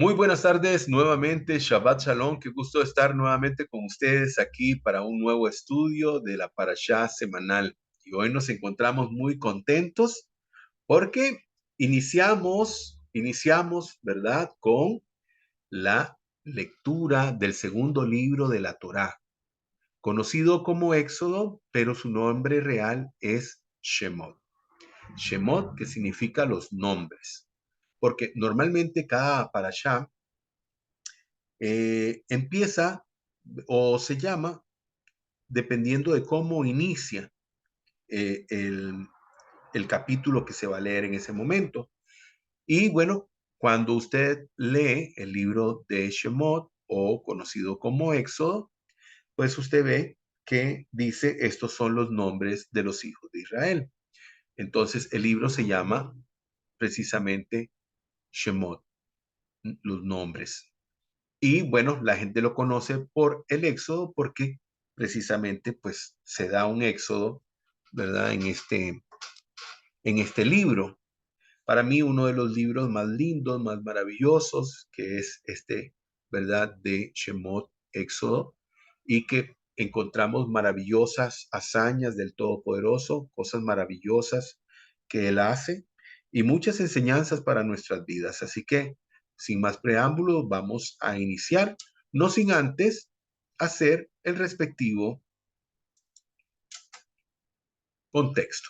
Muy buenas tardes nuevamente, Shabbat Shalom, qué gusto estar nuevamente con ustedes aquí para un nuevo estudio de la Parashá semanal. Y hoy nos encontramos muy contentos porque iniciamos, ¿verdad?, con la lectura del segundo libro de la Torá, conocido como Éxodo, pero su nombre real es Shemot. Shemot, que significa los nombres, porque normalmente cada parashá empieza o se llama dependiendo de cómo inicia eh, el, el capítulo que se va a leer en ese momento. Y bueno, cuando usted lee el libro de Shemot o conocido como Éxodo, pues usted ve que dice estos son los nombres de los hijos de Israel. Entonces el libro se llama precisamente Shemot, los nombres. Y bueno, la gente lo conoce por el éxodo porque precisamente pues se da un éxodo, ¿verdad? En este libro. Para mí uno de los libros más lindos, más maravillosos, que es este, ¿verdad? De Shemot, Éxodo, y que encontramos maravillosas hazañas del Todopoderoso, cosas maravillosas que Él hace y muchas enseñanzas para nuestras vidas. Así que, sin más preámbulos, vamos a iniciar, no sin antes hacer el respectivo contexto.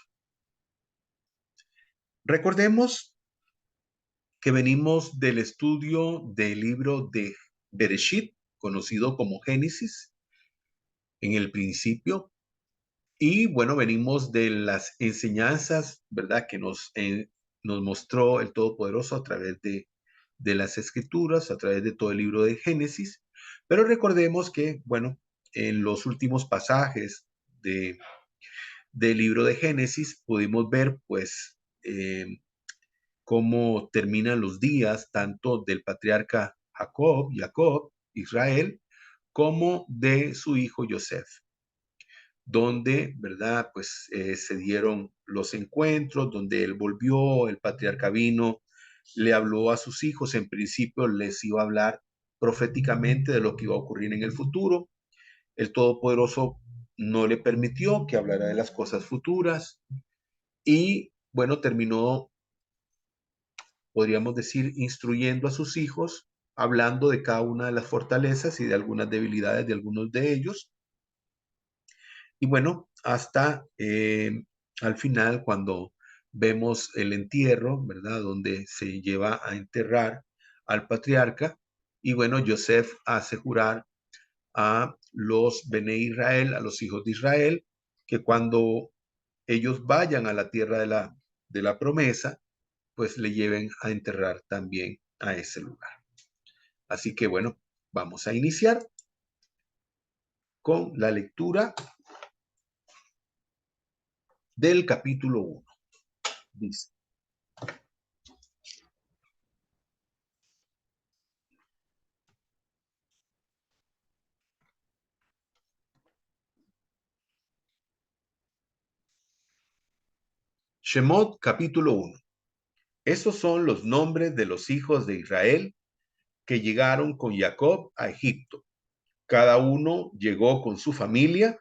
Recordemos que venimos del estudio del libro de Bereshit, conocido como Génesis, en el principio. Y bueno, venimos de las enseñanzas, ¿verdad? Que nos mostró el Todopoderoso a través de las Escrituras, a través de todo el libro de Génesis. Pero recordemos que, bueno, en los últimos pasajes del libro de Génesis pudimos ver, pues, cómo terminan los días tanto del patriarca Jacob, Israel, como de su hijo Yosef, donde, ¿verdad? Pues se dieron los encuentros, donde él volvió, el patriarca vino, le habló a sus hijos, en principio les iba a hablar proféticamente de lo que iba a ocurrir en el futuro. El Todopoderoso no le permitió que hablara de las cosas futuras y, bueno, terminó, podríamos decir, instruyendo a sus hijos, hablando de cada una de las fortalezas y de algunas debilidades de algunos de ellos. Y bueno, hasta al final, cuando vemos el entierro, ¿verdad? Donde se lleva a enterrar al patriarca. Y bueno, Yosef hace jurar a los Bene Israel, a los hijos de Israel, que cuando ellos vayan a la tierra de la promesa, pues le lleven a enterrar también a ese lugar. Así que bueno, vamos a iniciar con la lectura del capítulo 1. Dice: Shemot capítulo 1. Estos son los nombres de los hijos de Israel que llegaron con Jacob a Egipto. Cada uno llegó con su familia: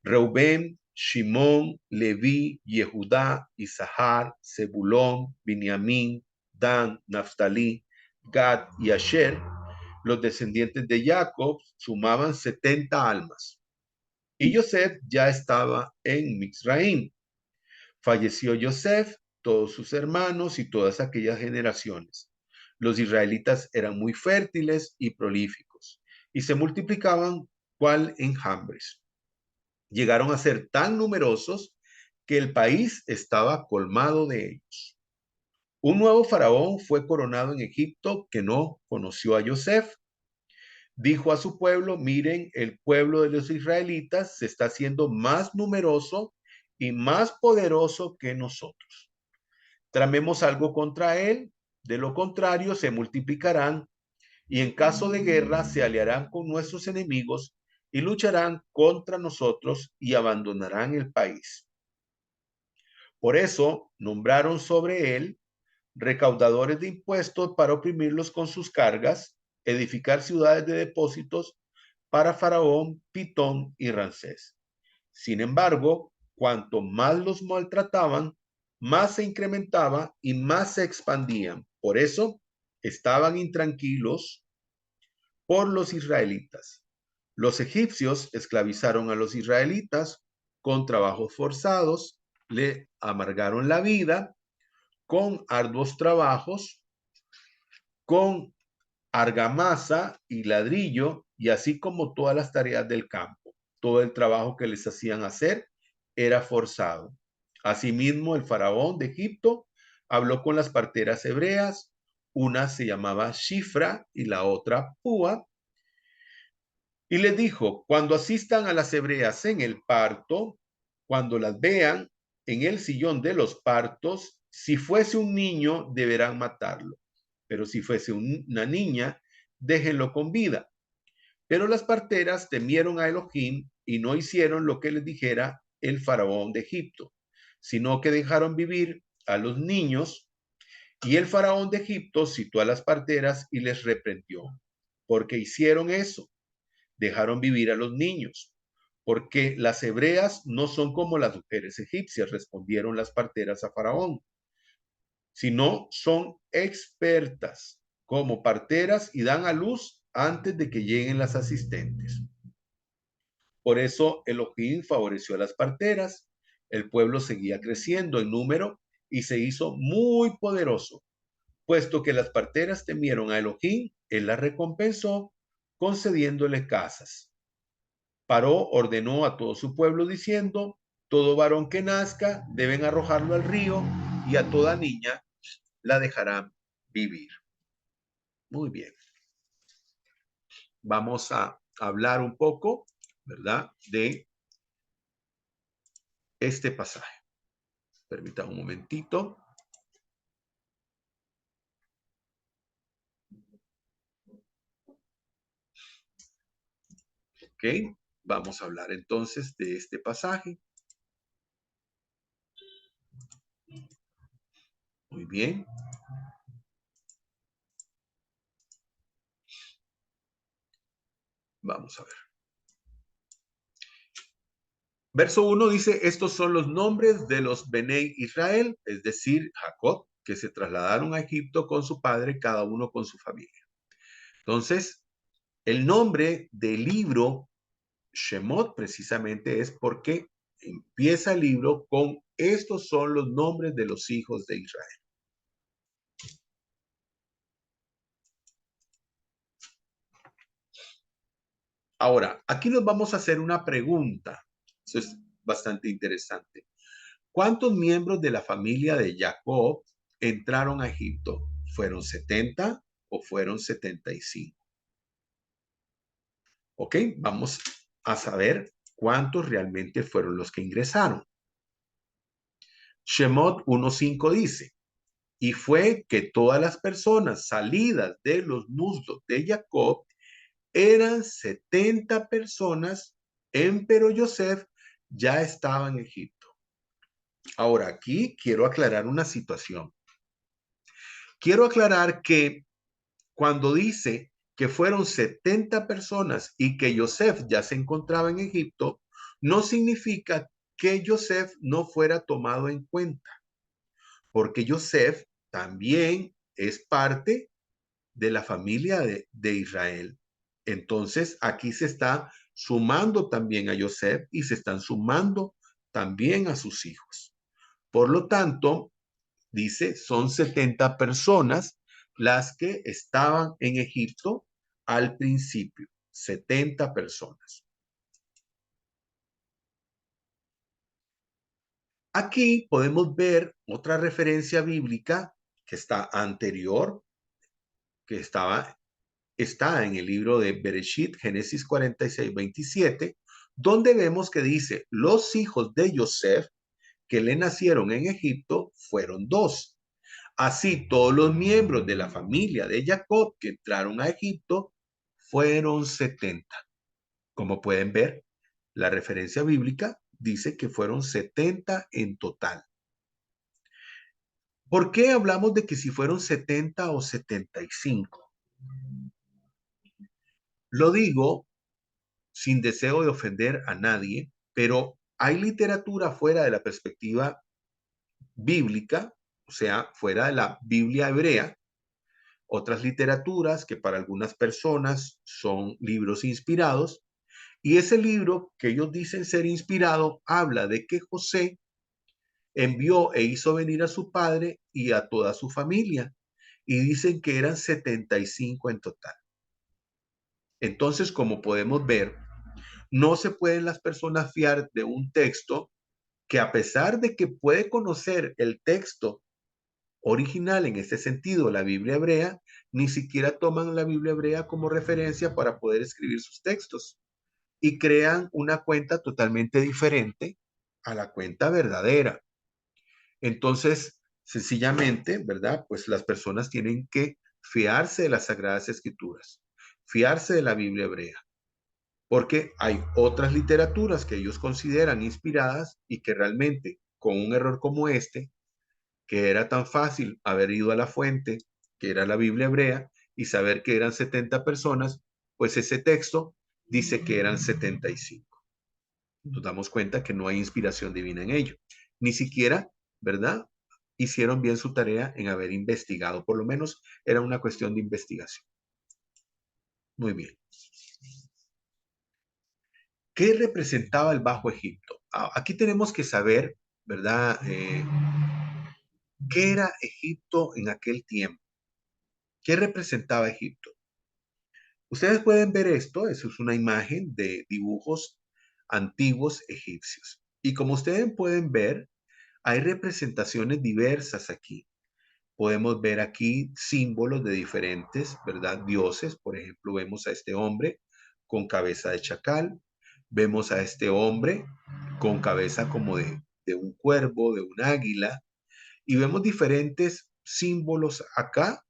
Reubén, Shimón, Leví, Yehudá, Isahar, Zebulón, Binyamin, Dan, Naftali, Gad y Asher. Los descendientes de Jacob sumaban 70 almas. Y Yosef ya estaba en Mizraim. Falleció Yosef, todos sus hermanos y todas aquellas generaciones. Los israelitas eran muy fértiles y prolíficos y se multiplicaban cual enjambres. Llegaron a ser tan numerosos que el país estaba colmado de ellos. Un nuevo faraón fue coronado en Egipto que no conoció a Yosef. Dijo a su pueblo: miren, el pueblo de los israelitas se está haciendo más numeroso y más poderoso que nosotros. Tramemos algo contra él, de lo contrario se multiplicarán y en caso de guerra se aliarán con nuestros enemigos y lucharán contra nosotros y abandonarán el país. Por eso nombraron sobre él recaudadores de impuestos para oprimirlos con sus cargas, edificar ciudades de depósitos para Faraón, Pitón y Ramsés. Sin embargo, cuanto más los maltrataban, más se incrementaba y más se expandían. Por eso estaban intranquilos por los israelitas. Los egipcios esclavizaron a los israelitas con trabajos forzados, le amargaron la vida con arduos trabajos, con argamasa y ladrillo, y así como todas las tareas del campo. Todo el trabajo que les hacían hacer era forzado. Asimismo, el faraón de Egipto habló con las parteras hebreas, una se llamaba Shifra y la otra Púa, y les dijo, cuando asistan a las hebreas en el parto, cuando las vean en el sillón de los partos, si fuese un niño, deberán matarlo. Pero si fuese una niña, déjenlo con vida. Pero las parteras temieron a Elohim y no hicieron lo que les dijera el faraón de Egipto, sino que dejaron vivir a los niños, y el faraón de Egipto citó a las parteras y les reprendió, porque hicieron eso, dejaron vivir a los niños. Porque las hebreas no son como las mujeres egipcias, respondieron las parteras a Faraón, sino son expertas como parteras y dan a luz antes de que lleguen las asistentes. Por eso Elohim favoreció a las parteras, el pueblo seguía creciendo en número y se hizo muy poderoso. Puesto que las parteras temieron a Elohim, él las recompensó concediéndole casas. Paró, ordenó a todo su pueblo diciendo, todo varón que nazca deben arrojarlo al río y a toda niña la dejarán vivir. Muy bien. Vamos a hablar un poco, ¿verdad?, de este pasaje. Permítanme un momentito. Ok, vamos a hablar entonces de este pasaje. Muy bien. Vamos a ver. Verso 1 dice, estos son los nombres de los Benei Israel, es decir, Jacob, que se trasladaron a Egipto con su padre, cada uno con su familia. Entonces, el nombre del libro Shemot precisamente es porque empieza el libro con estos son los nombres de los hijos de Israel. Ahora, aquí nos vamos a hacer una pregunta. Eso es bastante interesante. ¿Cuántos miembros de la familia de Jacob entraron a Egipto? ¿Fueron 70 o fueron 75? Ok, vamos a saber cuántos realmente fueron los que ingresaron. Shemot 1.5 dice, y fue que todas las personas salidas de los muslos de Jacob eran 70 personas, empero Yosef ya estaba en Egipto. Ahora, aquí quiero aclarar una situación. Quiero aclarar que cuando dice que fueron 70 personas y que Yosef ya se encontraba en Egipto, no significa que Yosef no fuera tomado en cuenta, porque Yosef también es parte de la familia de Israel. Entonces, aquí se está sumando también a Yosef y se están sumando también a sus hijos. Por lo tanto, dice, son 70 personas las que estaban en Egipto al principio. 70 personas. Aquí podemos ver otra referencia bíblica que está anterior, que está en el libro de Bereshit, Génesis 46, 27, donde vemos que dice, los hijos de Yosef que le nacieron en Egipto fueron dos. Así, todos los miembros de la familia de Jacob que entraron a Egipto fueron 70. Como pueden ver, la referencia bíblica dice que fueron 70 en total. ¿Por qué hablamos de que si fueron 70 o 75? Lo digo sin deseo de ofender a nadie, pero hay literatura fuera de la perspectiva bíblica, o sea, fuera de la Biblia hebrea, otras literaturas que para algunas personas son libros inspirados, y ese libro que ellos dicen ser inspirado habla de que José envió e hizo venir a su padre y a toda su familia, y dicen que eran 75 en total. Entonces, como podemos ver, no se pueden las personas fiar de un texto que, a pesar de que puede conocer el texto original en este sentido, la Biblia hebrea, ni siquiera toman la Biblia hebrea como referencia para poder escribir sus textos y crean una cuenta totalmente diferente a la cuenta verdadera. Entonces, sencillamente, ¿verdad? Pues las personas tienen que fiarse de las Sagradas Escrituras, fiarse de la Biblia hebrea, porque hay otras literaturas que ellos consideran inspiradas y que realmente con un error como este, que era tan fácil haber ido a la fuente, que era la Biblia hebrea, y saber que eran 70 personas, pues ese texto dice que eran 75. Nos damos cuenta que no hay inspiración divina en ello. Ni siquiera, ¿verdad? Hicieron bien su tarea en haber investigado. Por lo menos era una cuestión de investigación. Muy bien. ¿Qué representaba el Bajo Egipto? Aquí tenemos que saber, ¿verdad? ¿Qué era Egipto en aquel tiempo? ¿Qué representaba Egipto? Ustedes pueden ver esto, eso es una imagen de dibujos antiguos egipcios. Y como ustedes pueden ver, hay representaciones diversas aquí. Podemos ver aquí símbolos de diferentes, ¿verdad? Dioses. Por ejemplo, vemos a este hombre con cabeza de chacal. Vemos a este hombre con cabeza como de un cuervo, de un águila. Y vemos diferentes símbolos acá.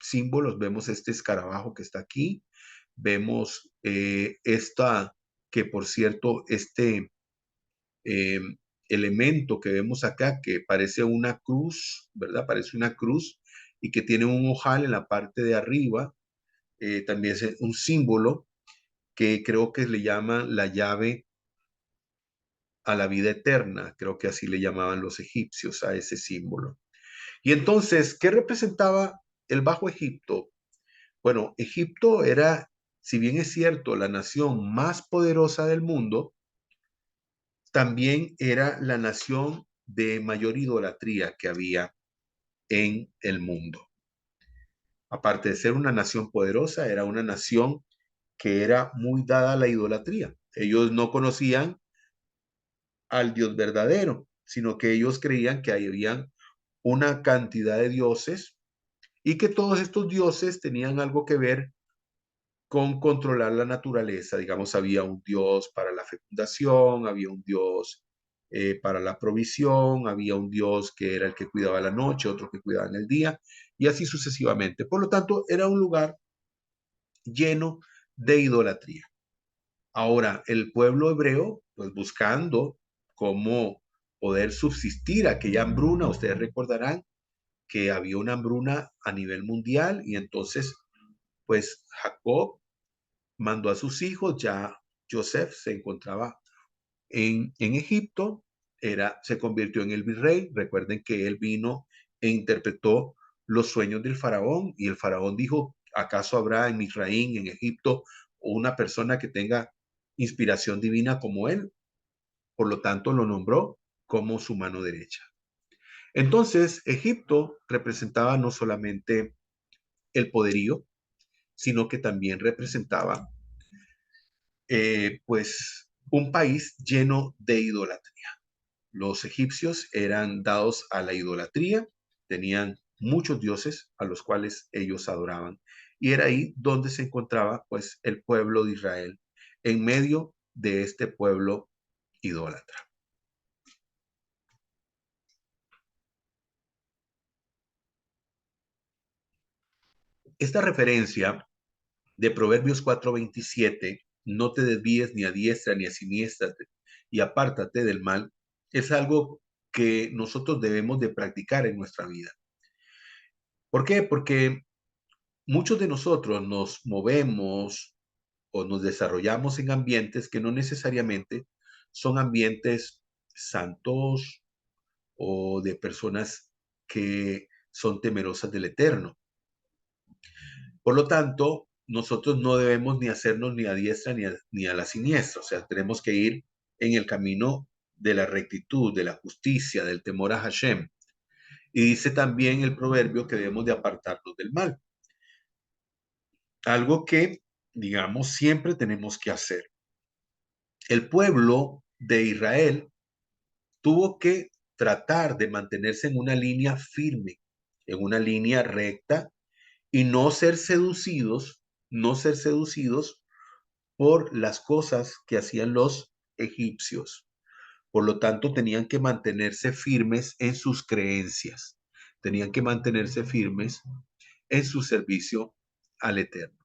Símbolos, vemos este escarabajo que está aquí. Vemos esta, que por cierto, este eh, elemento que vemos acá, que parece una cruz, ¿verdad? Parece una cruz y que tiene un ojal en la parte de arriba. También es un símbolo que creo que le llaman la llave a la vida eterna, creo que así le llamaban los egipcios a ese símbolo. Y entonces, ¿qué representaba el Bajo Egipto? Bueno, Egipto era, si bien es cierto, la nación más poderosa del mundo, también era la nación de mayor idolatría que había en el mundo. Aparte de ser una nación poderosa, era una nación que era muy dada a la idolatría. Ellos no conocían al Dios verdadero, sino que ellos creían que habían una cantidad de dioses y que todos estos dioses tenían algo que ver con controlar la naturaleza. Digamos, había un dios para la fecundación, había un dios para la provisión, había un dios que era el que cuidaba la noche, otro que cuidaba en el día, y así sucesivamente. Por lo tanto, era un lugar lleno de idolatría. Ahora, el pueblo hebreo, pues buscando cómo poder subsistir aquella hambruna, ustedes recordarán que había una hambruna a nivel mundial y entonces, pues Jacob mandó a sus hijos, ya Joseph se encontraba en Egipto, se convirtió en el virrey. Recuerden que él vino e interpretó los sueños del faraón y el faraón dijo, ¿acaso habrá en Misraín, en Egipto, una persona que tenga inspiración divina como él? Por lo tanto, lo nombró como su mano derecha. Entonces, Egipto representaba no solamente el poderío, sino que también representaba pues un país lleno de idolatría. Los egipcios eran dados a la idolatría, tenían muchos dioses a los cuales ellos adoraban. Y era ahí donde se encontraba pues el pueblo de Israel, en medio de este pueblo idólatra. Esta referencia de Proverbios 4:27, no te desvíes ni a diestra ni a siniestra y apártate del mal, es algo que nosotros debemos de practicar en nuestra vida. ¿Por qué? Porque muchos de nosotros nos movemos o nos desarrollamos en ambientes que no necesariamente son ambientes santos o de personas que son temerosas del Eterno. Por lo tanto, nosotros no debemos ni hacernos ni a diestra ni a la siniestra. O sea, tenemos que ir en el camino de la rectitud, de la justicia, del temor a Hashem. Y dice también el proverbio que debemos de apartarnos del mal. Algo que, digamos, siempre tenemos que hacer. El pueblo de Israel tuvo que tratar de mantenerse en una línea firme, en una línea recta y no ser seducidos por las cosas que hacían los egipcios. Por lo tanto, tenían que mantenerse firmes en sus creencias, tenían que mantenerse firmes en su servicio al Eterno.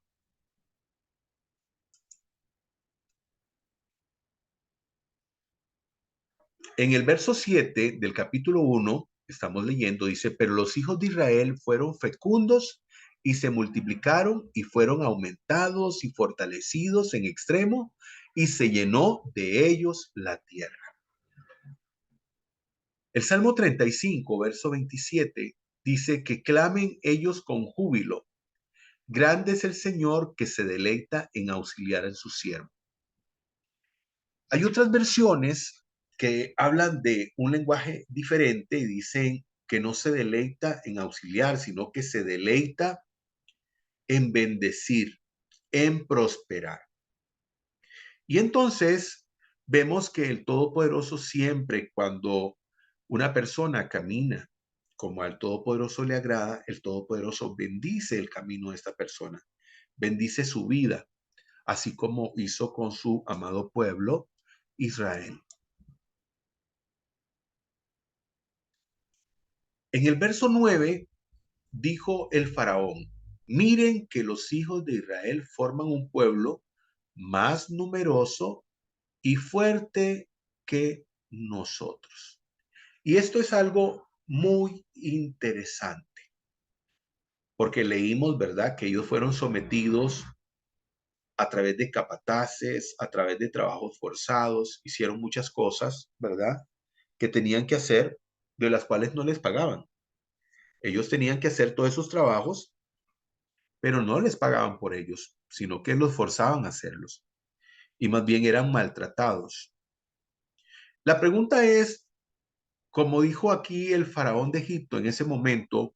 En el verso 7 del capítulo 1, estamos leyendo, dice, pero los hijos de Israel fueron fecundos y se multiplicaron y fueron aumentados y fortalecidos en extremo y se llenó de ellos la tierra. El Salmo 35, verso 27, dice que clamen ellos con júbilo. Grande es el Señor que se deleita en auxiliar a su siervo. Hay otras versiones que hablan de un lenguaje diferente y dicen que no se deleita en auxiliar, sino que se deleita en bendecir, en prosperar. Y entonces vemos que el Todopoderoso siempre, cuando una persona camina como al Todopoderoso le agrada, el Todopoderoso bendice el camino de esta persona, bendice su vida, así como hizo con su amado pueblo Israel. En el verso 9 dijo el faraón, miren que los hijos de Israel forman un pueblo más numeroso y fuerte que nosotros. Y esto es algo muy interesante, porque leímos, ¿verdad?, que ellos fueron sometidos a través de capataces, a través de trabajos forzados, hicieron muchas cosas, ¿verdad?, que tenían que hacer, de las cuales no les pagaban. Ellos tenían que hacer todos esos trabajos, pero no les pagaban por ellos, sino que los forzaban a hacerlos. Y más bien eran maltratados. La pregunta es, como dijo aquí el faraón de Egipto en ese momento,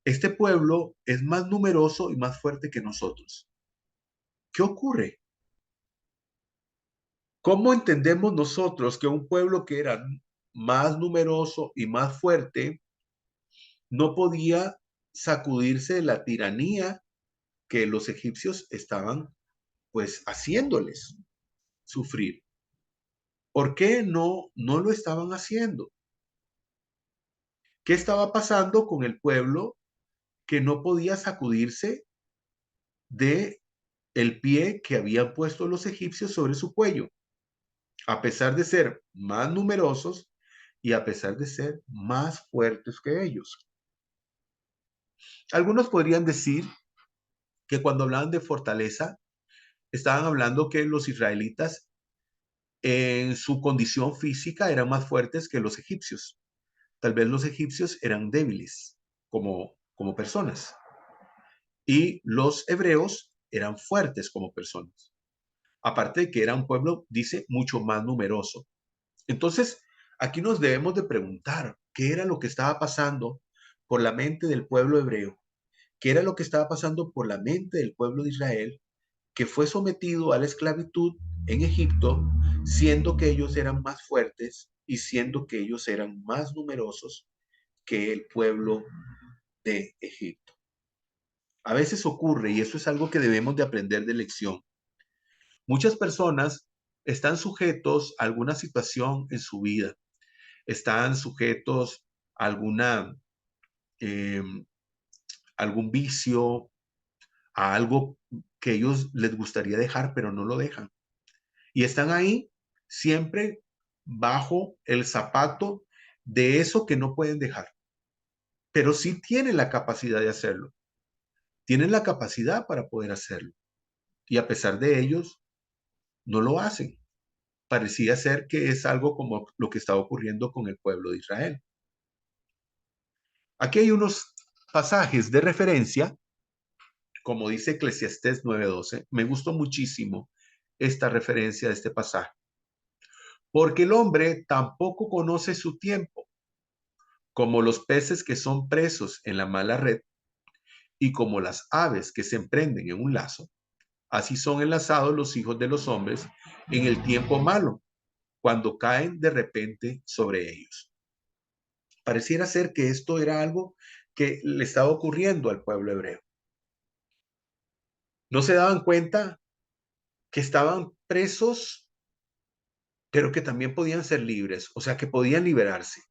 este pueblo es más numeroso y más fuerte que nosotros. ¿Qué ocurre? ¿Cómo entendemos nosotros que un pueblo que era más numeroso y más fuerte no podía sacudirse de la tiranía que los egipcios estaban pues haciéndoles sufrir? ¿Por qué no lo estaban haciendo? ¿Qué estaba pasando con el pueblo que no podía sacudirse de el pie que habían puesto los egipcios sobre su cuello, a pesar de ser más numerosos y a pesar de ser más fuertes que ellos? Algunos podrían decir que cuando hablaban de fortaleza, estaban hablando que los israelitas en su condición física eran más fuertes que los egipcios. Tal vez los egipcios eran débiles como personas y los hebreos eran fuertes como personas. Aparte de que era un pueblo, dice, mucho más numeroso. Entonces, aquí nos debemos de preguntar qué era lo que estaba pasando por la mente del pueblo hebreo, qué era lo que estaba pasando por la mente del pueblo de Israel, que fue sometido a la esclavitud en Egipto, siendo que ellos eran más fuertes y siendo que ellos eran más numerosos que el pueblo de Egipto. A veces ocurre, y eso es algo que debemos de aprender de lección. Muchas personas están sujetos a alguna situación en su vida, están sujetos a eh, algún vicio, a algo que ellos les gustaría dejar, pero no lo dejan. Y están ahí siempre bajo el zapato de eso que no pueden dejar, pero sí tienen la capacidad de hacerlo, tienen la capacidad para poder hacerlo. Y a pesar de ellos, no lo hacen. Parecía ser que es algo como lo que está ocurriendo con el pueblo de Israel. Aquí hay unos pasajes de referencia, como dice Eclesiastés 9:12. Me gustó muchísimo esta referencia de este pasaje. Porque el hombre tampoco conoce su tiempo, como los peces que son presos en la mala red y como las aves que se emprenden en un lazo. Así son enlazados los hijos de los hombres en el tiempo malo, cuando caen de repente sobre ellos. Pareciera ser que esto era algo que le estaba ocurriendo al pueblo hebreo. No se daban cuenta que estaban presos, pero que también podían ser libres, o sea, que podían liberarse.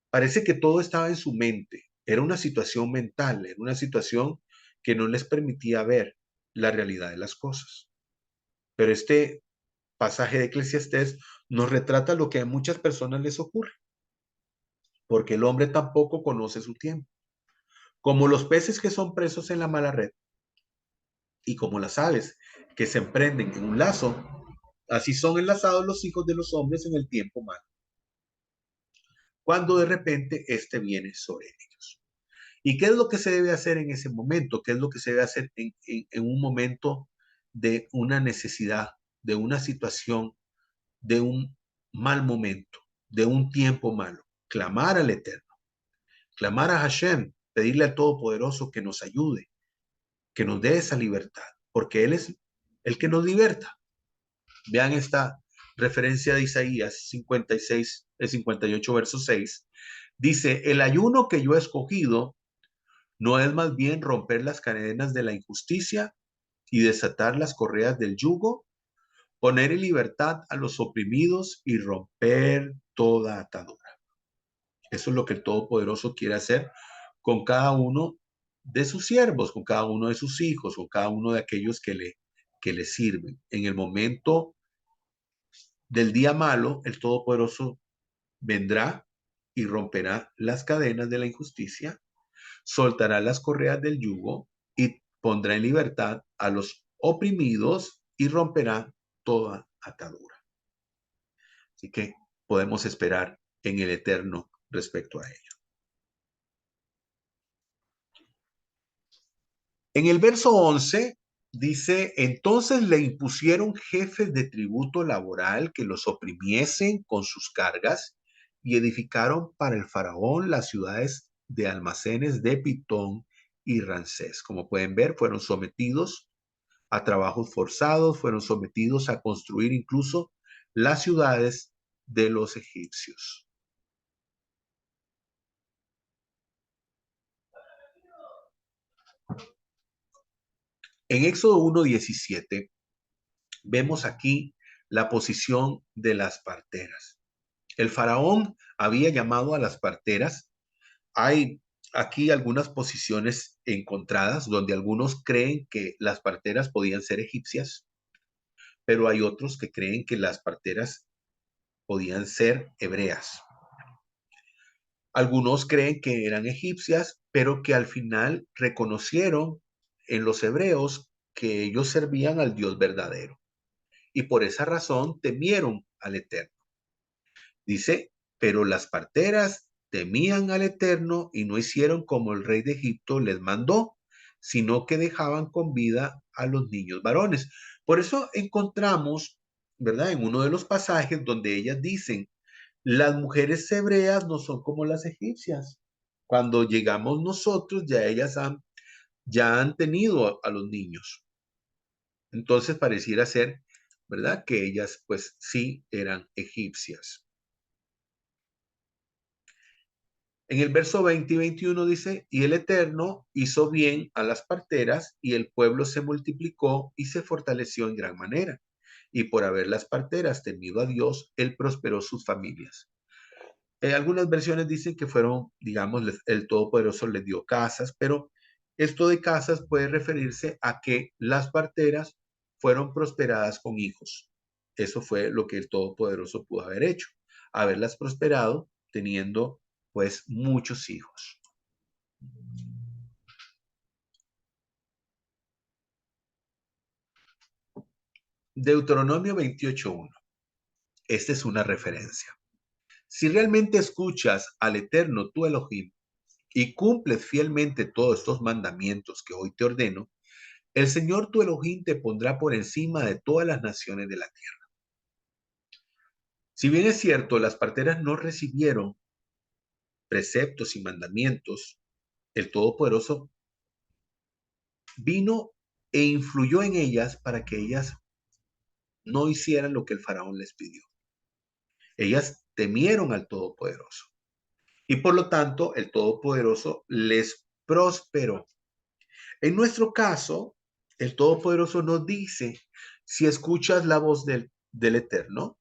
Parece que todo estaba en su mente. Era una situación mental, era una situación que no les permitía ver la realidad de las cosas. Pero este pasaje de Eclesiastés nos retrata lo que a muchas personas les ocurre, porque el hombre tampoco conoce su tiempo. Como los peces que son presos en la mala red y como las aves que se emprenden en un lazo, así son enlazados los hijos de los hombres en el tiempo malo, cuando de repente este viene sobre ellos. ¿Y qué es lo que se debe hacer en ese momento? ¿Qué es lo que se debe hacer en un momento de una necesidad, de una situación, de un mal momento, de un tiempo malo? Clamar al Eterno, clamar a Hashem, pedirle al Todopoderoso que nos ayude, que nos dé esa libertad, porque Él es el que nos liberta. Vean esta referencia de Isaías 56, 58, verso 6. Dice, el ayuno que yo he escogido no es más bien romper las cadenas de la injusticia y desatar las correas del yugo, poner en libertad a los oprimidos y romper toda atadura. Eso es lo que el Todopoderoso quiere hacer con cada uno de sus siervos, con cada uno de sus hijos, con cada uno de aquellos que le sirven. En el momento del día malo, el Todopoderoso vendrá y romperá las cadenas de la injusticia, soltará las correas del yugo y pondrá en libertad a los oprimidos y romperá toda atadura. Así que podemos esperar en el Eterno respecto a ello. En el verso 11 dice, entonces le impusieron jefes de tributo laboral que los oprimiesen con sus cargas y edificaron para el faraón las ciudades de almacenes de Pitón y Ramsés. Como pueden ver, fueron sometidos a trabajos forzados, fueron sometidos a construir incluso las ciudades de los egipcios. En Éxodo 1:17 vemos aquí la posición de las parteras. El faraón había llamado a las parteras. Hay aquí algunas posiciones encontradas donde algunos creen que las parteras podían ser egipcias, pero hay otros que creen que las parteras podían ser hebreas. Algunos creen que eran egipcias, pero que al final reconocieron en los hebreos que ellos servían al Dios verdadero y por esa razón temieron al Eterno. Dice, pero las parteras temían al Eterno y no hicieron como el rey de Egipto les mandó, sino que dejaban con vida a los niños varones. Por eso encontramos, ¿verdad? En uno de los pasajes donde ellas dicen, las mujeres hebreas no son como las egipcias. Cuando llegamos nosotros, ya han tenido a los niños. Entonces pareciera ser, ¿verdad? Que ellas pues sí eran egipcias. En el verso 20 y 21 dice, y el Eterno hizo bien a las parteras y el pueblo se multiplicó y se fortaleció en gran manera. Y por haber las parteras temido a Dios, él prosperó sus familias. Algunas versiones dicen que fueron, digamos, el Todopoderoso les dio casas, pero esto de casas puede referirse a que las parteras fueron prosperadas con hijos. Eso fue lo que el Todopoderoso pudo haber hecho, haberlas prosperado teniendo pues muchos hijos. Deuteronomio 28:1. Esta es una referencia. Si realmente escuchas al Eterno tu Elohim y cumples fielmente todos estos mandamientos que hoy te ordeno, el Señor tu Elohim te pondrá por encima de todas las naciones de la tierra. Si bien es cierto, las parteras no recibieron preceptos y mandamientos, el Todopoderoso vino e influyó en ellas para que ellas no hicieran lo que el faraón les pidió. Ellas temieron al Todopoderoso y por lo tanto el Todopoderoso les prosperó. En nuestro caso, el Todopoderoso nos dice, si escuchas la voz del Eterno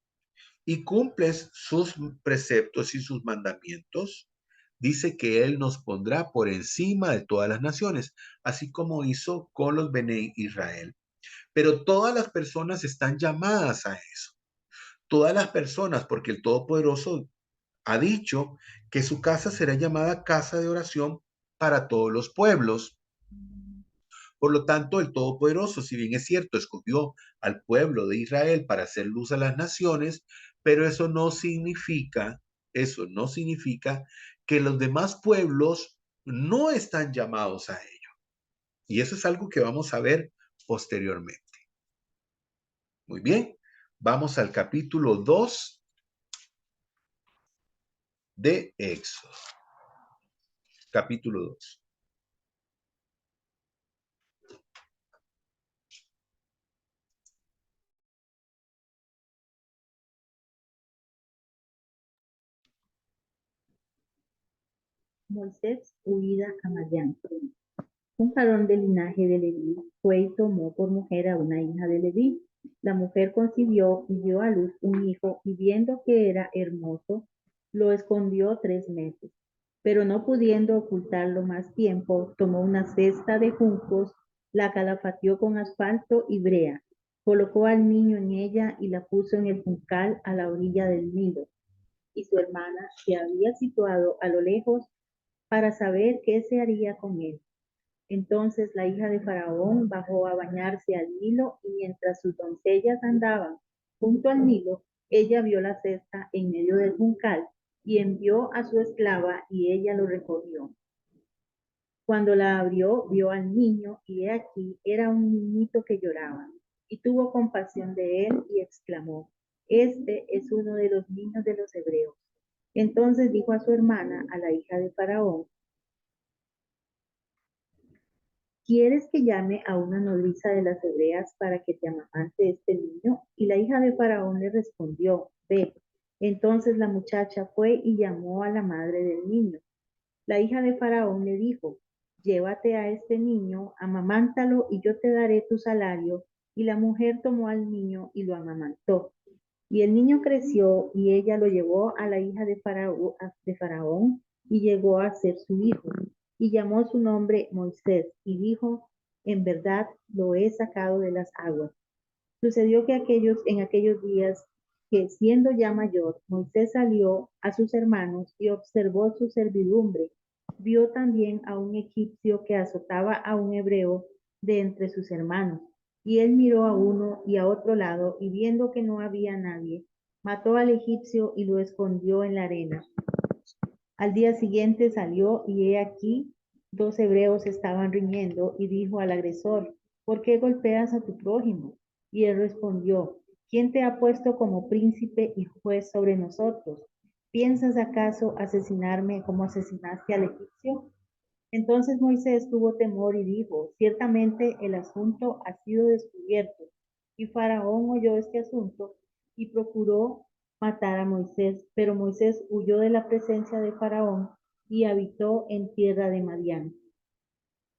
y cumples sus preceptos y sus mandamientos, dice que Él nos pondrá por encima de todas las naciones, así como hizo con los Bene Israel. Pero todas las personas están llamadas a eso. Todas las personas, porque el Todopoderoso ha dicho que su casa será llamada casa de oración para todos los pueblos. Por lo tanto, el Todopoderoso, si bien es cierto, escogió al pueblo de Israel para hacer luz a las naciones, pero eso no significa que los demás pueblos no están llamados a ello. Y eso es algo que vamos a ver posteriormente. Muy bien, vamos al capítulo 2 de Éxodo. Capítulo 2. Moisés, huida a Madián. Un varón del linaje de Leví fue y tomó por mujer a una hija de Leví. La mujer concibió y dio a luz un hijo, y viendo que era hermoso, lo escondió 3 meses. Pero no pudiendo ocultarlo más tiempo, tomó una cesta de juncos, la calafateó con asfalto y brea, colocó al niño en ella y la puso en el juncal a la orilla del Nilo. Y su hermana se había situado a lo lejos para saber qué se haría con él. Entonces la hija de Faraón bajó a bañarse al Nilo, y mientras sus doncellas andaban junto al Nilo, ella vio la cesta en medio del juncal y envió a su esclava, y ella lo recogió. Cuando la abrió, vio al niño, y he aquí era un niñito que lloraba, y tuvo compasión de él y exclamó: Este es uno de los niños de los hebreos. Entonces dijo a su hermana, a la hija de Faraón: ¿Quieres que llame a una nodriza de las hebreas para que te amamante este niño? Y la hija de Faraón le respondió: Ve. Entonces la muchacha fue y llamó a la madre del niño. La hija de Faraón le dijo: Llévate a este niño, amamántalo, y yo te daré tu salario. Y la mujer tomó al niño y lo amamantó. Y el niño creció, y ella lo llevó a la hija de Faraón, y llegó a ser su hijo. Y llamó su nombre Moisés, y dijo: En verdad lo he sacado de las aguas. Sucedió que en aquellos días, que siendo ya mayor, Moisés salió a sus hermanos y observó su servidumbre. Vio también a un egipcio que azotaba a un hebreo de entre sus hermanos. Y él miró a uno y a otro lado, y viendo que no había nadie, mató al egipcio y lo escondió en la arena. Al día siguiente salió, y he aquí, 2 hebreos estaban riñendo, y dijo al agresor: ¿Por qué golpeas a tu prójimo? Y él respondió: ¿Quién te ha puesto como príncipe y juez sobre nosotros? ¿Piensas acaso asesinarme como asesinaste al egipcio? Entonces Moisés tuvo temor y dijo: Ciertamente el asunto ha sido descubierto. Y Faraón oyó este asunto y procuró matar a Moisés, pero Moisés huyó de la presencia de Faraón y habitó en tierra de Madián.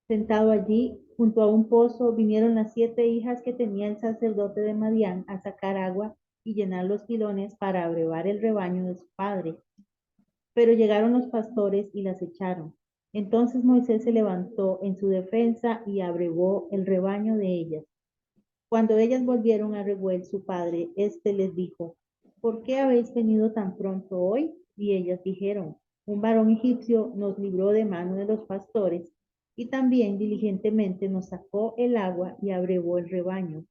Sentado allí, junto a un pozo, vinieron las 7 hijas que tenía el sacerdote de Madián a sacar agua y llenar los pilones para abrevar el rebaño de su padre. Pero llegaron los pastores y las echaron. Entonces Moisés se levantó en su defensa y abrevó el rebaño de ellas. Cuando ellas volvieron a Reuel su padre, éste les dijo: ¿Por qué habéis venido tan pronto hoy? Y ellas dijeron, un varón egipcio nos libró de mano de los pastores y también diligentemente nos sacó el agua y abrevó el rebaño.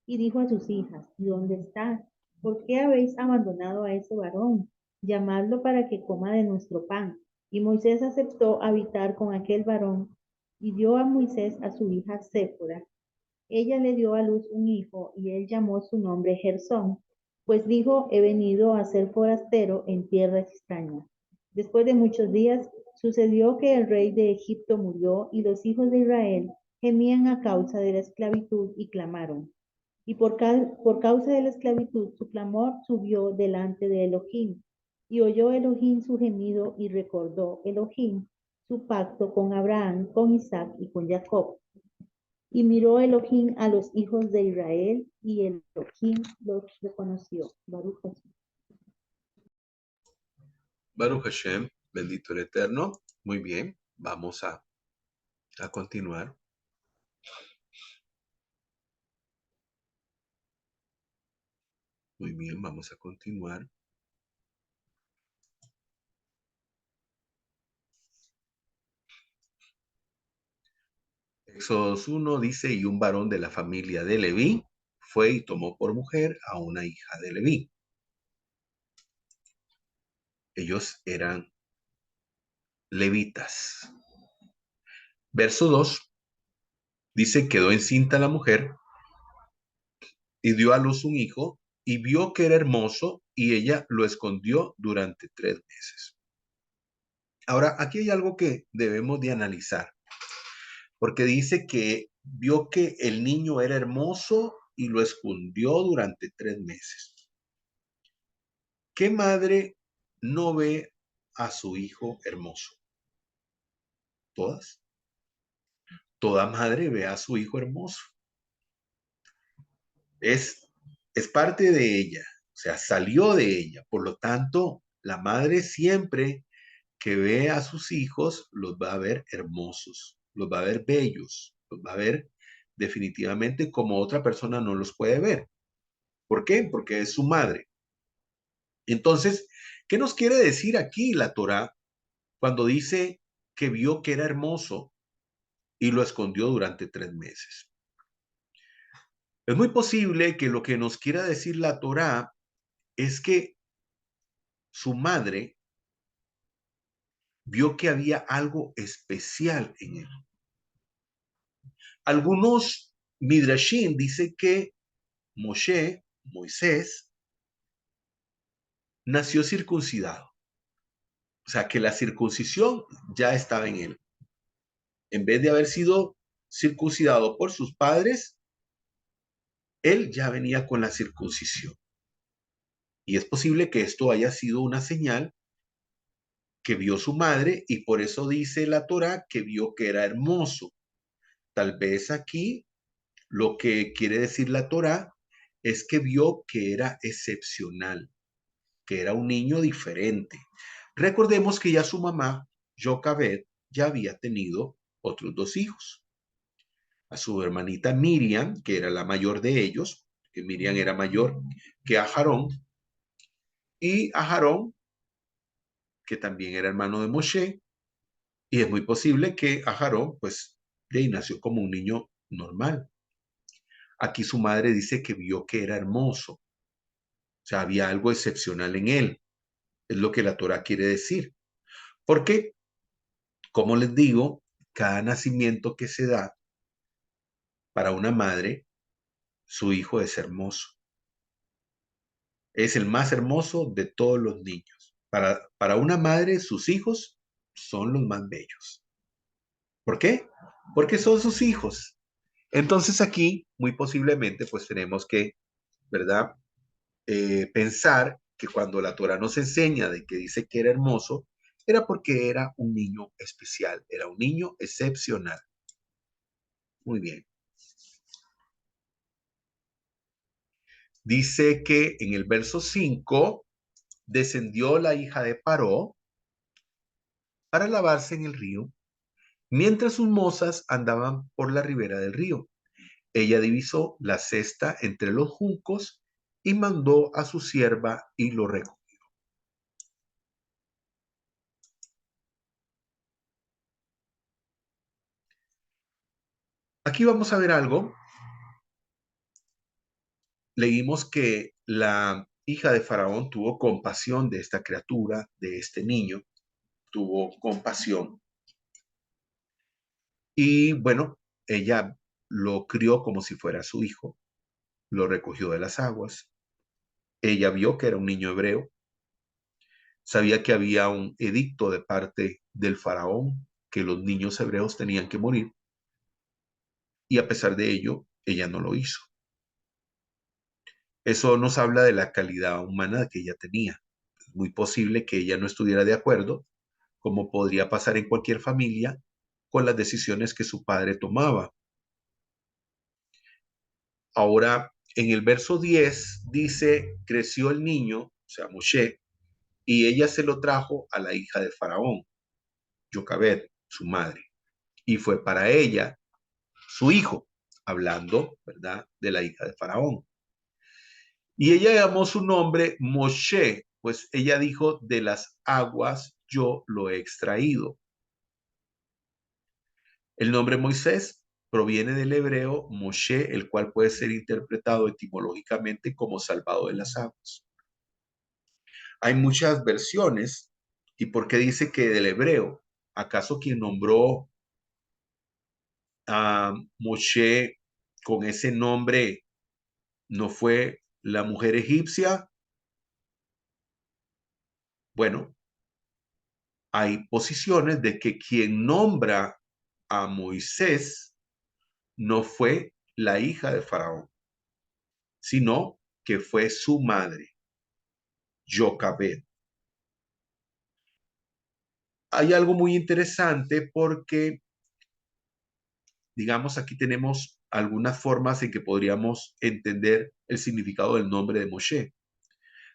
Y dijo a sus hijas, ¿y dónde está? ¿Por qué habéis abandonado a ese varón? Llamadlo para que coma de nuestro pan. Y Moisés aceptó habitar con aquel varón y dio a Moisés a su hija Séfora. Ella le dio a luz un hijo y él llamó su nombre Gersón, pues dijo, he venido a ser forastero en tierra extraña. Después de muchos días, sucedió que el rey de Egipto murió y los hijos de Israel gemían a causa de la esclavitud y clamaron. Y por causa de la esclavitud, su clamor subió delante de Elohim. Y oyó Elohim su gemido y recordó Elohim su pacto con Abraham, con Isaac y con Jacob. Y miró Elohim a los hijos de Israel y Elohim los reconoció. Baruch Hashem. Baruch Hashem, bendito el Eterno. Muy bien, vamos a continuar. Muy bien, vamos a continuar. Éxodos 1 dice, y un varón de la familia de Leví fue y tomó por mujer a una hija de Leví. Ellos eran levitas. Verso 2 dice, quedó encinta la mujer y dio a luz un hijo y vio que era hermoso y ella lo escondió durante 3 meses. Ahora, aquí hay algo que debemos de analizar, porque dice que vio que el niño era hermoso y lo escondió durante 3 meses. ¿Qué madre no ve a su hijo hermoso? Todas. Toda madre ve a su hijo hermoso. Es, es parte de ella, o sea, salió de ella. Por lo tanto, la madre siempre que ve a sus hijos los va a ver hermosos, los va a ver bellos, los va a ver definitivamente como otra persona no los puede ver. ¿Por qué? Porque es su madre. Entonces, ¿qué nos quiere decir aquí la Torá cuando dice que vio que era hermoso y lo escondió durante 3 meses? Es muy posible que lo que nos quiera decir la Torá es que su madre vio que había algo especial en él. Algunos midrashim dicen que Moisés, nació circuncidado. O sea, que la circuncisión ya estaba en él. En vez de haber sido circuncidado por sus padres, él ya venía con la circuncisión. Y es posible que esto haya sido una señal que vio su madre y por eso dice la Torá que vio que era hermoso. Tal vez aquí lo que quiere decir la Torá es que vio que era excepcional, que era un niño diferente. Recordemos que ya su mamá, Jochebed, ya había tenido otros 2 hijos. A su hermanita Miriam, que era la mayor de ellos, que Miriam era mayor que Aarón, y Aarón, que también era hermano de Moshe, y es muy posible que Aarón, pues, de ahí nació como un niño normal. Aquí su madre dice que vio que era hermoso, o sea, había algo excepcional en él, es lo que la Torah quiere decir. Porque, como les digo, cada nacimiento que se da para una madre, su hijo es hermoso. Es el más hermoso de todos los niños. Para una madre, sus hijos son los más bellos. ¿Por qué? Porque son sus hijos. Entonces aquí, muy posiblemente, pues tenemos que, ¿verdad? Pensar que cuando la Torah nos enseña de que dice que era hermoso, era porque era un niño especial, era un niño excepcional. Muy bien. Dice que en el verso 5 descendió la hija de Paró para lavarse en el río, mientras sus mozas andaban por la ribera del río. Ella divisó la cesta entre los juncos y mandó a su sierva y lo recogió. Aquí vamos a ver algo. Leímos que la hija de Faraón tuvo compasión de esta criatura, de este niño, tuvo compasión y bueno, ella lo crió como si fuera su hijo, lo recogió de las aguas. Ella vio que era un niño hebreo, sabía que había un edicto de parte del faraón que los niños hebreos tenían que morir y a pesar de ello, ella no lo hizo. Eso nos habla de la calidad humana que ella tenía. Es muy posible que ella no estuviera de acuerdo, como podría pasar en cualquier familia, con las decisiones que su padre tomaba. Ahora, en el verso 10 dice, creció el niño, o sea, Moshe, y ella se lo trajo a la hija de Faraón, Jocabed, su madre, y fue para ella su hijo, hablando, ¿verdad?, de la hija de Faraón. Y ella llamó su nombre Moshe, pues ella dijo, de las aguas yo lo he extraído. El nombre Moisés proviene del hebreo Moshe, el cual puede ser interpretado etimológicamente como salvado de las aguas. Hay muchas versiones. ¿Y por qué dice que del hebreo? ¿Acaso quien nombró a Moshe con ese nombre no fue la mujer egipcia? Bueno, hay posiciones de que quien nombra a Moisés no fue la hija de Faraón, sino que fue su madre, Jocabed. Hay algo muy interesante porque, digamos, aquí tenemos algunas formas en que podríamos entender el significado del nombre de Moshe,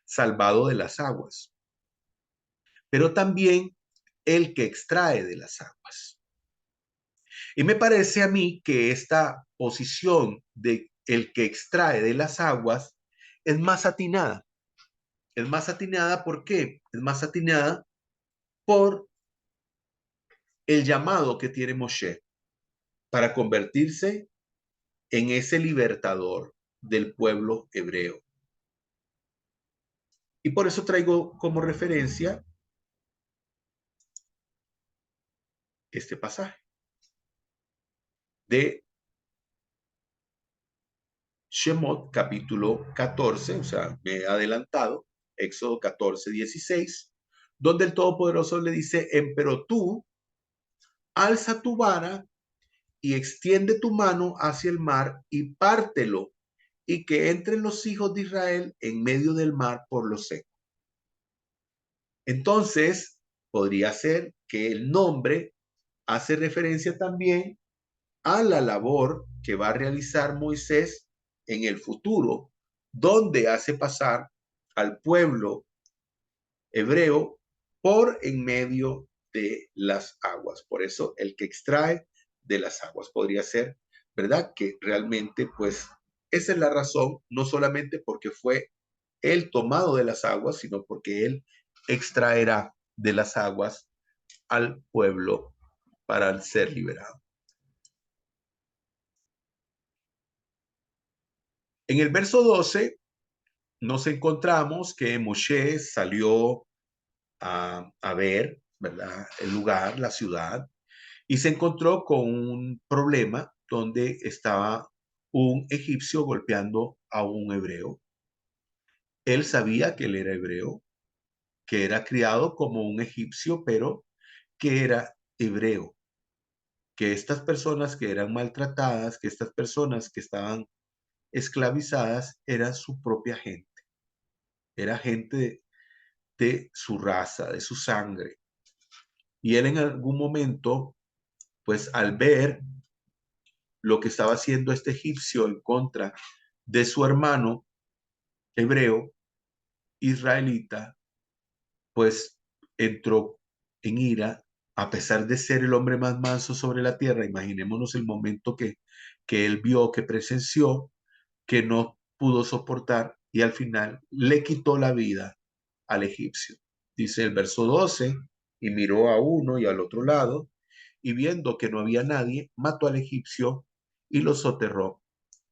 salvado de las aguas, pero también el que extrae de las aguas. Y me parece a mí que esta posición de el que extrae de las aguas es más atinada. Es más atinada, ¿por qué? Es más atinada por el llamado que tiene Moshe para convertirse en ese libertador del pueblo hebreo. Y por eso traigo como referencia este pasaje de Shemot, capítulo 14, o sea, me he adelantado, Éxodo 14, 16, donde el Todopoderoso le dice, pero tú alza tu vara y extiende tu mano hacia el mar y pártelo, y que entren los hijos de Israel en medio del mar por lo seco. Entonces, podría ser que el nombre hace referencia también a la labor que va a realizar Moisés en el futuro, donde hace pasar al pueblo hebreo por en medio de las aguas. Por eso el que extrae de las aguas podría ser, ¿verdad? Que realmente, pues, esa es la razón, no solamente porque fue él tomado de las aguas, sino porque él extraerá de las aguas al pueblo para ser liberado. En el verso 12 nos encontramos que Moshe salió a ver, ¿verdad?, el lugar, la ciudad, y se encontró con un problema donde estaba un egipcio golpeando a un hebreo. Él sabía que él era hebreo, que era criado como un egipcio, pero que era hebreo, que estas personas que eran maltratadas, que estas personas que estaban esclavizadas, eran su propia gente, era gente de su raza, de su sangre. Y él en algún momento, pues al ver lo que estaba haciendo este egipcio en contra de su hermano hebreo, israelita, pues entró en ira, a pesar de ser el hombre más manso sobre la tierra. Imaginémonos el momento que él vio, que presenció, que no pudo soportar y al final le quitó la vida al egipcio. Dice el verso 12, y miró a uno y al otro lado, y viendo que no había nadie, mató al egipcio y los soterró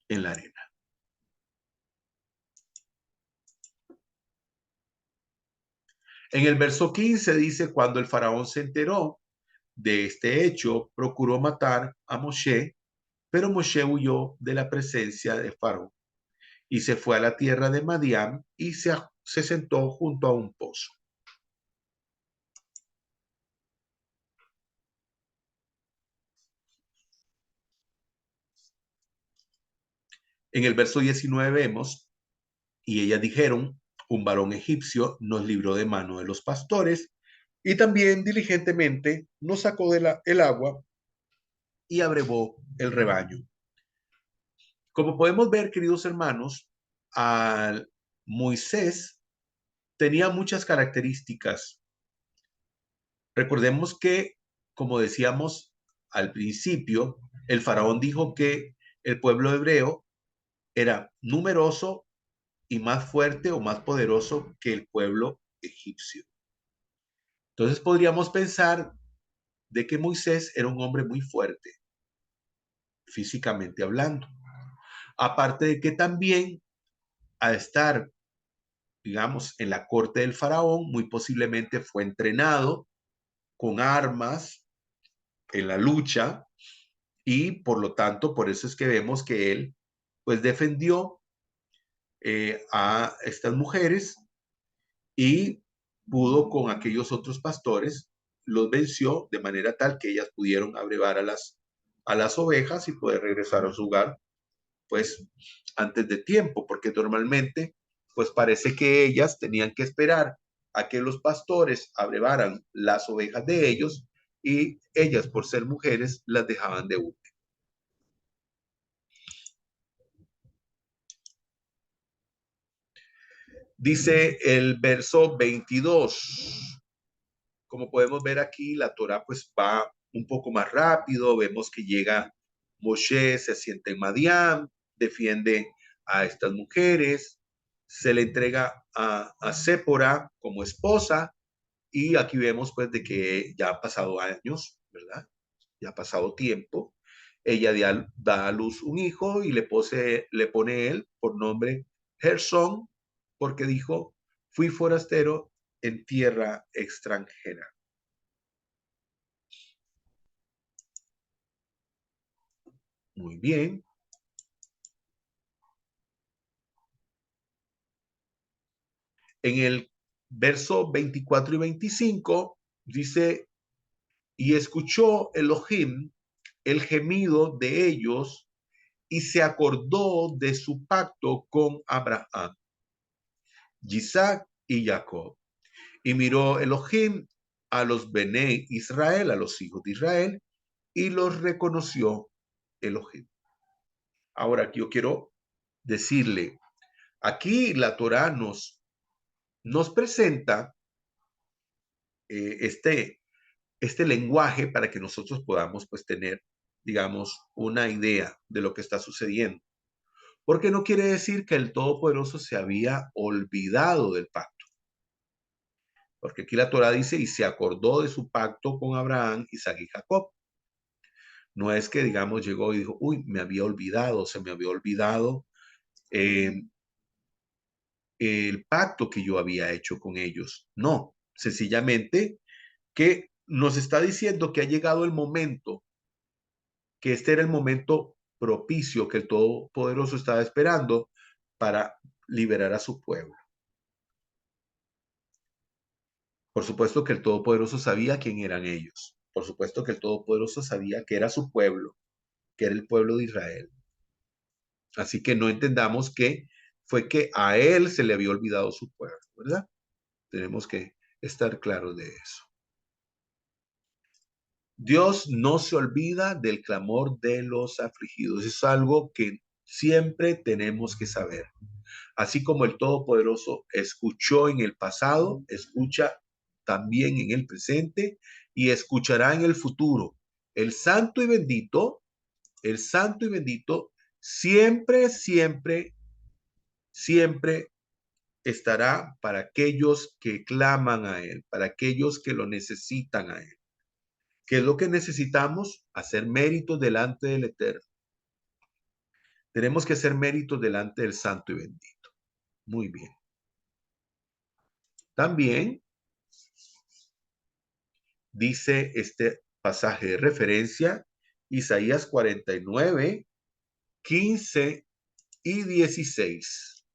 en la arena. En el verso 15 dice, cuando el faraón se enteró de este hecho, procuró matar a Moshe, pero Moshe huyó de la presencia de Faraón y se fue a la tierra de Madián y se sentó junto a un pozo. En el verso 19 vemos, y ellas dijeron, un varón egipcio nos libró de mano de los pastores y también diligentemente nos sacó el agua y abrevó el rebaño. Como podemos ver, queridos hermanos, al Moisés tenía muchas características. Recordemos que, como decíamos al principio, el faraón dijo que el pueblo hebreo era numeroso y más fuerte o más poderoso que el pueblo egipcio. Entonces podríamos pensar de que Moisés era un hombre muy fuerte, físicamente hablando. Aparte de que también, al estar, digamos, en la corte del faraón, muy posiblemente fue entrenado con armas en la lucha y por lo tanto, por eso es que vemos que él, pues, defendió a estas mujeres y pudo con aquellos otros pastores, los venció de manera tal que ellas pudieron abrevar a las ovejas y poder regresar a su hogar, pues antes de tiempo, porque normalmente, pues parece que ellas tenían que esperar a que los pastores abrevaran las ovejas de ellos y ellas, por ser mujeres, las dejaban de una. Dice el verso 22. Como podemos ver aquí, la Torah pues va un poco más rápido. Vemos que llega Moshe, se sienta en Madián, defiende a estas mujeres, se le entrega a Sépora como esposa y aquí vemos pues de que ya han pasado años, ¿verdad? Ya ha pasado tiempo. Ella da a luz un hijo y le pone él por nombre Gersón, porque dijo, fui forastero en tierra extranjera. Muy bien. En el verso 24 y 25 dice, y escuchó Elohim el gemido de ellos y se acordó de su pacto con Abraham, Isaac y Jacob. Y miró Elohim a los Bené Israel, a los hijos de Israel, y los reconoció Elohim. Ahora, yo quiero decirle, aquí la Torah nos presenta este lenguaje para que nosotros podamos pues tener, digamos, una idea de lo que está sucediendo. Porque no quiere decir que el Todopoderoso se había olvidado del pacto. Porque aquí la Torah dice, y se acordó de su pacto con Abraham, Isaac y Jacob. No es que, digamos, llegó y dijo, uy, me había olvidado, se me había olvidado eh, el pacto que yo había hecho con ellos. No, sencillamente que nos está diciendo que ha llegado el momento, que este era el momento propicio que el Todopoderoso estaba esperando para liberar a su pueblo. Por supuesto que el Todopoderoso sabía quién eran ellos. Por supuesto que el Todopoderoso sabía que era su pueblo, que era el pueblo de Israel. Así que no entendamos que fue que a él se le había olvidado su pueblo, ¿verdad? Tenemos que estar claros de eso. Dios no se olvida del clamor de los afligidos. Es algo que siempre tenemos que saber. Así como el Todopoderoso escuchó en el pasado, escucha también en el presente y escuchará en el futuro. El santo y bendito, el santo y bendito, siempre, siempre, siempre estará para aquellos que claman a Él, para aquellos que lo necesitan a Él. ¿Qué es lo que necesitamos? Hacer méritos delante del Eterno. Tenemos que hacer méritos delante del Santo y bendito. Muy bien. También dice este pasaje de referencia, Isaías 49, 15 y 16.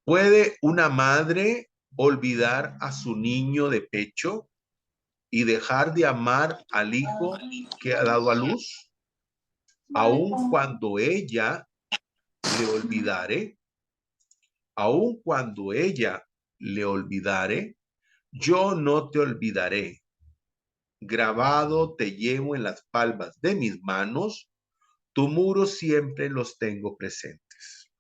¿Puede una madre olvidar a su niño de pecho y dejar de amar al hijo que ha dado a luz? Aun cuando ella le olvidare, aun cuando ella le olvidare, yo no te olvidaré. Grabado te llevo en las palmas de mis manos, tu muro siempre los tengo presentes.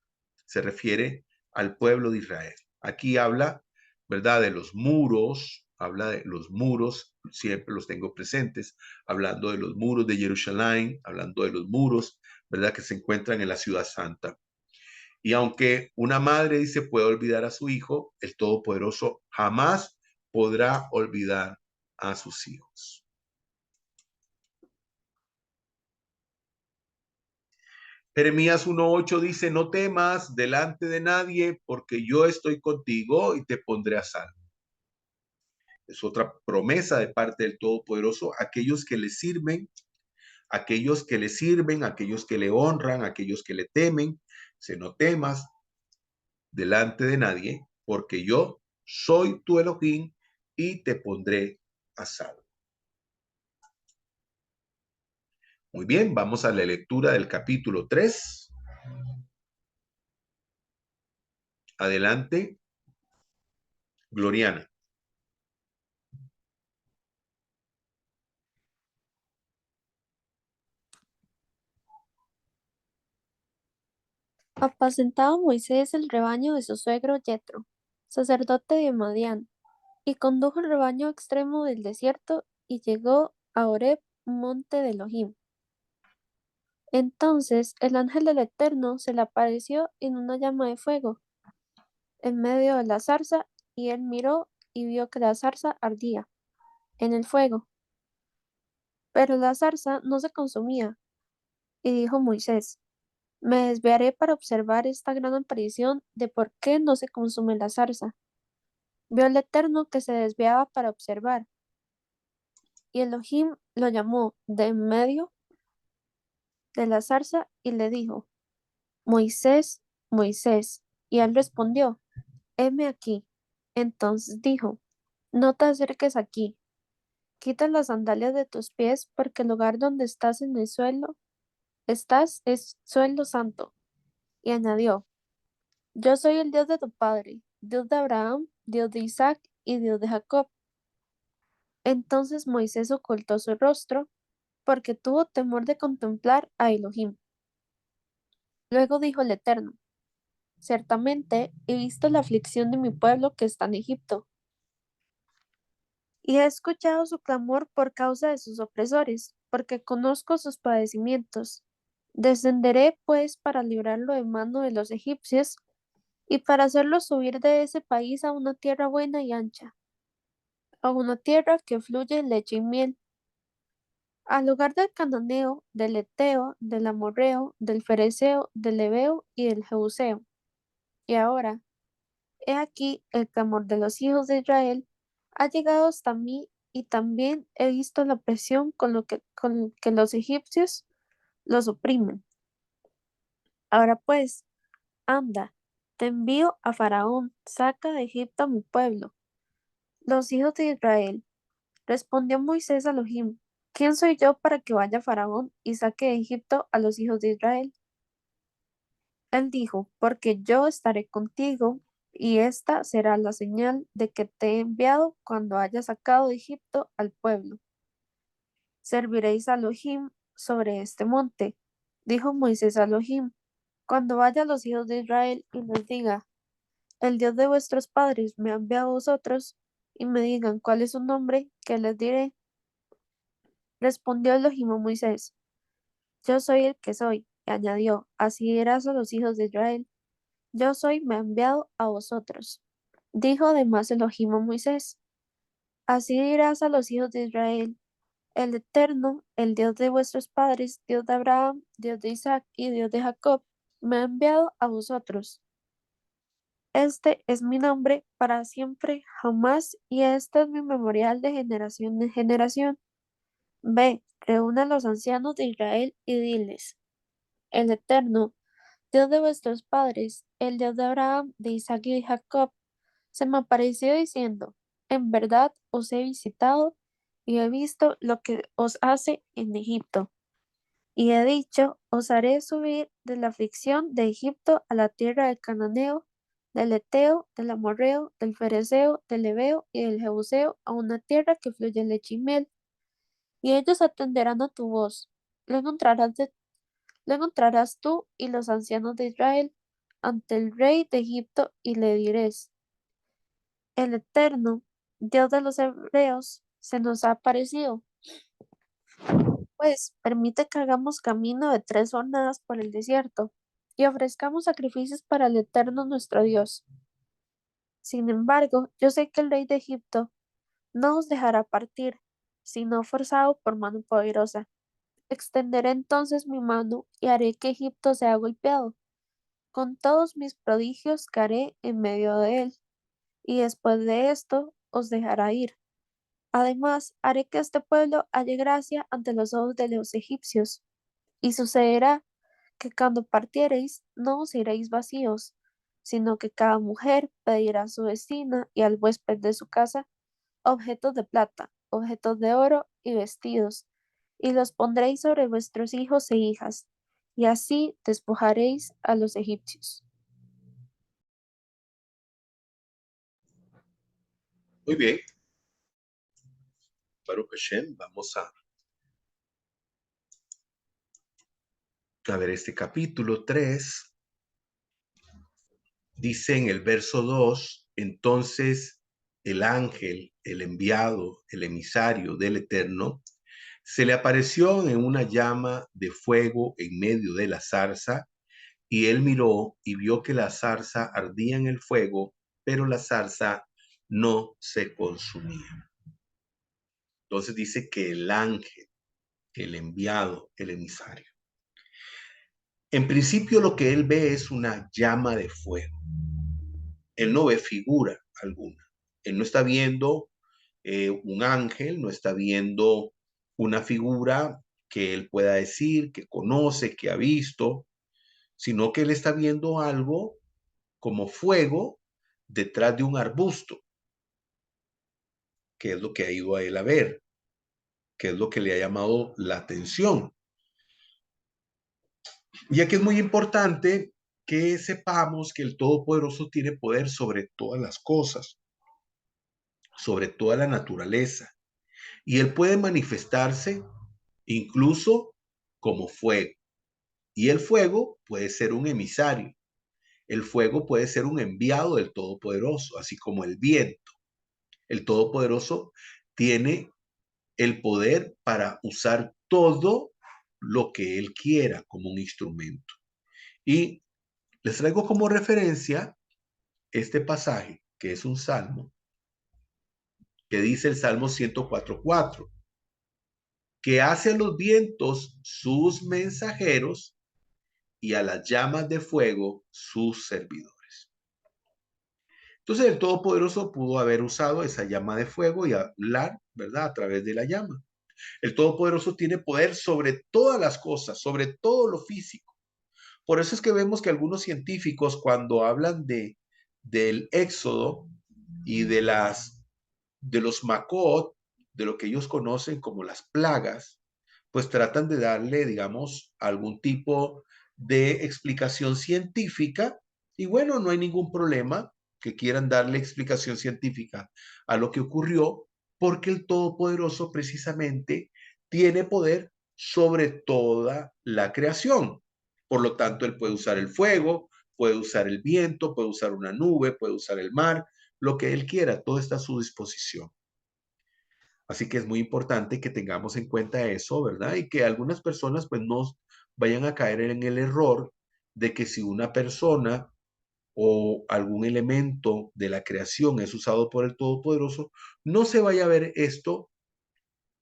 Se refiere al pueblo de Israel. Aquí habla, ¿verdad? De los muros, habla de los muros, siempre los tengo presentes, hablando de los muros de Jerusalén, hablando de los muros, ¿verdad? Que se encuentran en la ciudad santa. Y aunque una madre dice puede olvidar a su hijo, el Todopoderoso jamás podrá olvidar a sus hijos. Jeremías 1:8 dice, no temas delante de nadie, porque yo estoy contigo y te pondré a salvo. Es otra promesa de parte del Todopoderoso, aquellos que le sirven, aquellos que le sirven, aquellos que le honran, aquellos que le temen, se no temas delante de nadie, porque yo soy tu Elohim y te pondré a salvo. Muy bien, vamos a la lectura del capítulo 3. Adelante, Gloriana. Apacentaba Moisés el rebaño de su suegro Yetro, sacerdote de Madián, y condujo el rebaño a extremo del desierto y llegó a Horeb, monte de Elohim. Entonces el ángel del Eterno se le apareció en una llama de fuego, en medio de la zarza, y él miró y vio que la zarza ardía en el fuego, pero la zarza no se consumía. Y dijo Moisés: Me desviaré para observar esta gran aparición de por qué no se consume la zarza. Vio el Eterno que se desviaba para observar, y Elohim lo llamó de en medio de la zarza y le dijo: Moisés, Moisés. Y él respondió: Heme aquí. Entonces dijo: No te acerques aquí, quita las sandalias de tus pies, porque el lugar donde estás en el suelo, estás es suelo santo. Y añadió: Yo soy el Dios de tu padre, Dios de Abraham, Dios de Isaac y Dios de Jacob. Entonces Moisés ocultó su rostro, porque tuvo temor de contemplar a Elohim. Luego dijo el Eterno: Ciertamente he visto la aflicción de mi pueblo que está en Egipto, y he escuchado su clamor por causa de sus opresores, porque conozco sus padecimientos. Descenderé pues para librarlo de mano de los egipcios, y para hacerlo subir de ese país a una tierra buena y ancha, a una tierra que fluye leche y miel, al lugar del cananeo, del eteo, del amorreo, del fereceo, del heveo y del jebuseo. Y ahora, he aquí, el clamor de los hijos de Israel ha llegado hasta mí, y también he visto la presión con que los egipcios los oprimen. Ahora pues, anda, te envío a Faraón, saca de Egipto a mi pueblo, los hijos de Israel. Respondió Moisés a Elohim: ¿Quién soy yo para que vaya Faraón y saque de Egipto a los hijos de Israel? Él dijo: Porque yo estaré contigo, y esta será la señal de que te he enviado cuando haya sacado de Egipto al pueblo. Serviréis a Elohim sobre este monte. Dijo Moisés a Elohim: Cuando vaya los hijos de Israel y les diga: El Dios de vuestros padres me ha enviado a vosotros, y me digan cuál es su nombre, ¿qué les diré? Respondió Elohim a Moisés: Yo soy el que soy. Y añadió: Así dirás a los hijos de Israel: Yo soy, me ha enviado a vosotros. Dijo además Elohim a Moisés: Así dirás a los hijos de Israel: El Eterno, el Dios de vuestros padres, Dios de Abraham, Dios de Isaac y Dios de Jacob, me ha enviado a vosotros. Este es mi nombre para siempre, jamás, y este es mi memorial de generación en generación. Ve, reúna a los ancianos de Israel y diles, el Eterno, Dios de vuestros padres, el Dios de Abraham, de Isaac y de Jacob, se me apareció diciendo, en verdad os he visitado y he visto lo que os hace en Egipto. Y he dicho, os haré subir de la aflicción de Egipto a la tierra del Cananeo, del Eteo, del Amorreo, del Fereceo, del Heveo y del Jebuseo, a una tierra que fluye leche y miel. Y ellos atenderán a tu voz. Luego entrarás tú y los ancianos de Israel ante el rey de Egipto y le diréis, el Eterno, Dios de los hebreos, se nos ha aparecido. Pues permite que hagamos camino de 3 jornadas por el desierto y ofrezcamos sacrificios para el Eterno nuestro Dios. Sin embargo, yo sé que el rey de Egipto no os dejará partir, sino forzado por mano poderosa. Extenderé entonces mi mano y haré que Egipto sea golpeado, con todos mis prodigios que haré en medio de él, y después de esto os dejará ir. Además, haré que este pueblo halle gracia ante los ojos de los egipcios, y sucederá que cuando partiereis no os iréis vacíos, sino que cada mujer pedirá a su vecina y al huésped de su casa objetos de plata, objetos de oro y vestidos, y los pondréis sobre vuestros hijos e hijas, y así despojaréis a los egipcios. Muy bien, Baruch Hashem, vamos a ver este capítulo 3. Dice en el verso 2, entonces el ángel, el enviado, el emisario del Eterno, se le apareció en una llama de fuego en medio de la zarza, y él miró y vio que la zarza ardía en el fuego, pero la zarza no se consumía. Entonces dice que el ángel, el enviado, el emisario. En principio lo que él ve es una llama de fuego. Él no ve figura alguna. Él no está viendo un ángel, no está viendo una figura que él pueda decir, que conoce, que ha visto, sino que él está viendo algo como fuego detrás de un arbusto, que es lo que ha ido a él a ver, que es lo que le ha llamado la atención. Y aquí es muy importante que sepamos que el Todopoderoso tiene poder sobre todas las cosas, sobre toda la naturaleza, y él puede manifestarse incluso como fuego. Y el fuego puede ser un emisario. El fuego puede ser un enviado del Todopoderoso, así como el viento. El Todopoderoso tiene el poder para usar todo lo que él quiera como un instrumento. Y les traigo como referencia este pasaje, que es un salmo, que dice el Salmo 104:4, que hace a los vientos sus mensajeros y a las llamas de fuego sus servidores. Entonces el Todopoderoso pudo haber usado esa llama de fuego y hablar, ¿verdad?, a través de la llama. El Todopoderoso tiene poder sobre todas las cosas, sobre todo lo físico. Por eso es que vemos que algunos científicos, cuando hablan del éxodo y de los Makot, de lo que ellos conocen como las plagas, pues tratan de darle, digamos, algún tipo de explicación científica. Y bueno, no hay ningún problema que quieran darle explicación científica a lo que ocurrió, porque el Todopoderoso precisamente tiene poder sobre toda la creación. Por lo tanto, él puede usar el fuego, puede usar el viento, puede usar una nube, puede usar el mar, lo que él quiera, todo está a su disposición. Así que es muy importante que tengamos en cuenta eso, ¿verdad? Y que algunas personas pues no vayan a caer en el error de que si una persona o algún elemento de la creación es usado por el Todopoderoso, no se vaya a ver esto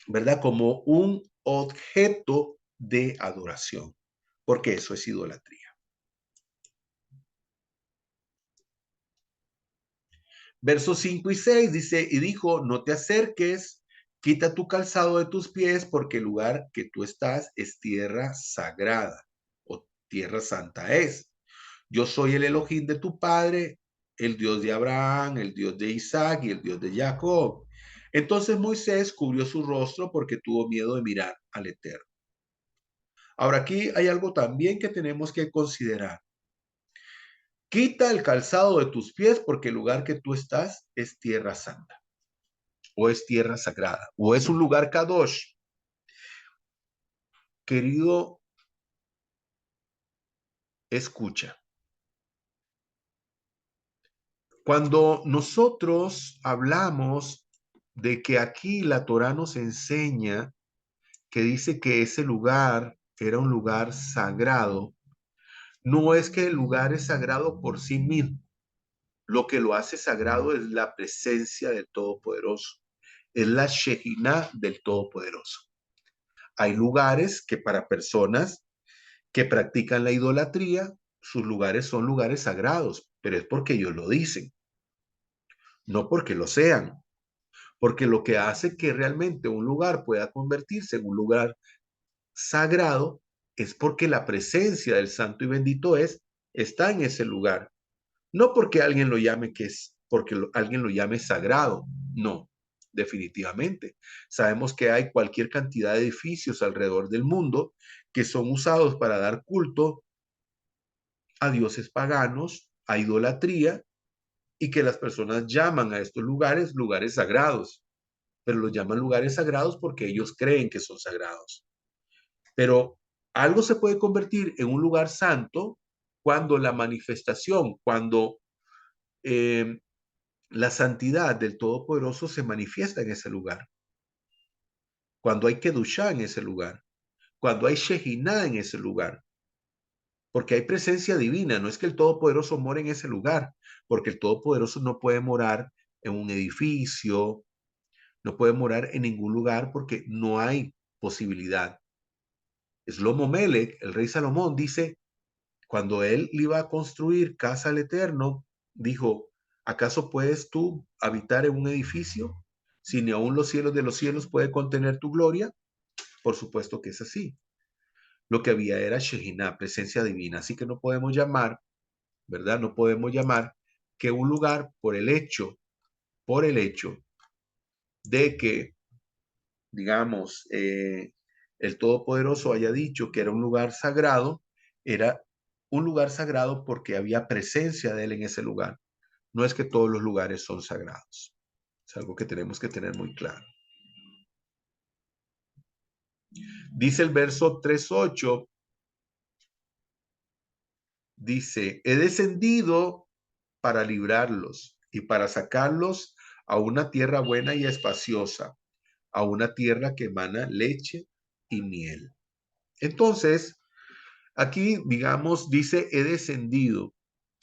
¿verdad? Como un objeto de adoración, porque eso es idolatría. Versos 5 y 6 dice, y dijo, no te acerques, quita tu calzado de tus pies, porque el lugar que tú estás es tierra sagrada, o tierra santa es. Yo soy el Elohim de tu padre, el Dios de Abraham, el Dios de Isaac y el Dios de Jacob. Entonces Moisés cubrió su rostro porque tuvo miedo de mirar al Eterno. Ahora aquí hay algo también que tenemos que considerar. Quita el calzado de tus pies porque el lugar que tú estás es tierra santa, o es tierra sagrada, o es un lugar kadosh. Querido, escucha. Cuando nosotros hablamos de que aquí la Torá nos enseña que dice que ese lugar era un lugar sagrado, no es que el lugar es sagrado por sí mismo. Lo que lo hace sagrado es la presencia del Todopoderoso, es la Shejinah del Todopoderoso. Hay lugares que para personas que practican la idolatría, sus lugares son lugares sagrados, pero es porque ellos lo dicen, no porque lo sean. Porque lo que hace que realmente un lugar pueda convertirse en un lugar sagrado es porque la presencia del santo y bendito está en ese lugar. No porque alguien lo llame que es, porque alguien lo llame sagrado. No, definitivamente. Sabemos que hay cualquier cantidad de edificios alrededor del mundo que son usados para dar culto a dioses paganos, a idolatría, y que las personas llaman a estos lugares lugares sagrados, pero los llaman lugares sagrados porque ellos creen que son sagrados. Pero algo se puede convertir en un lugar santo cuando la manifestación, cuando eh, la santidad del Todopoderoso se manifiesta en ese lugar, cuando hay Kedushá en ese lugar, cuando hay Shejinah en ese lugar, porque hay presencia divina, no es que el Todopoderoso more en ese lugar, porque el Todopoderoso no puede morar en un edificio, no puede morar en ningún lugar porque no hay posibilidad. Shlomo Melech, el rey Salomón, dice, cuando él iba a construir casa al Eterno, dijo, ¿acaso puedes tú habitar en un edificio si ni aun los cielos de los cielos puede contener tu gloria? Por supuesto que es así. Lo que había era Shejinah, presencia divina, así que no podemos llamar, ¿verdad? No podemos llamar que un lugar por el hecho de que, digamos, el Todopoderoso haya dicho que era un lugar sagrado, era un lugar sagrado porque había presencia de él en ese lugar. No es que todos los lugares son sagrados. Es algo que tenemos que tener muy claro. Dice el verso 3:8, dice, he descendido para librarlos y para sacarlos a una tierra buena y espaciosa, a una tierra que emana leche y miel. Entonces, aquí, digamos, dice, he descendido.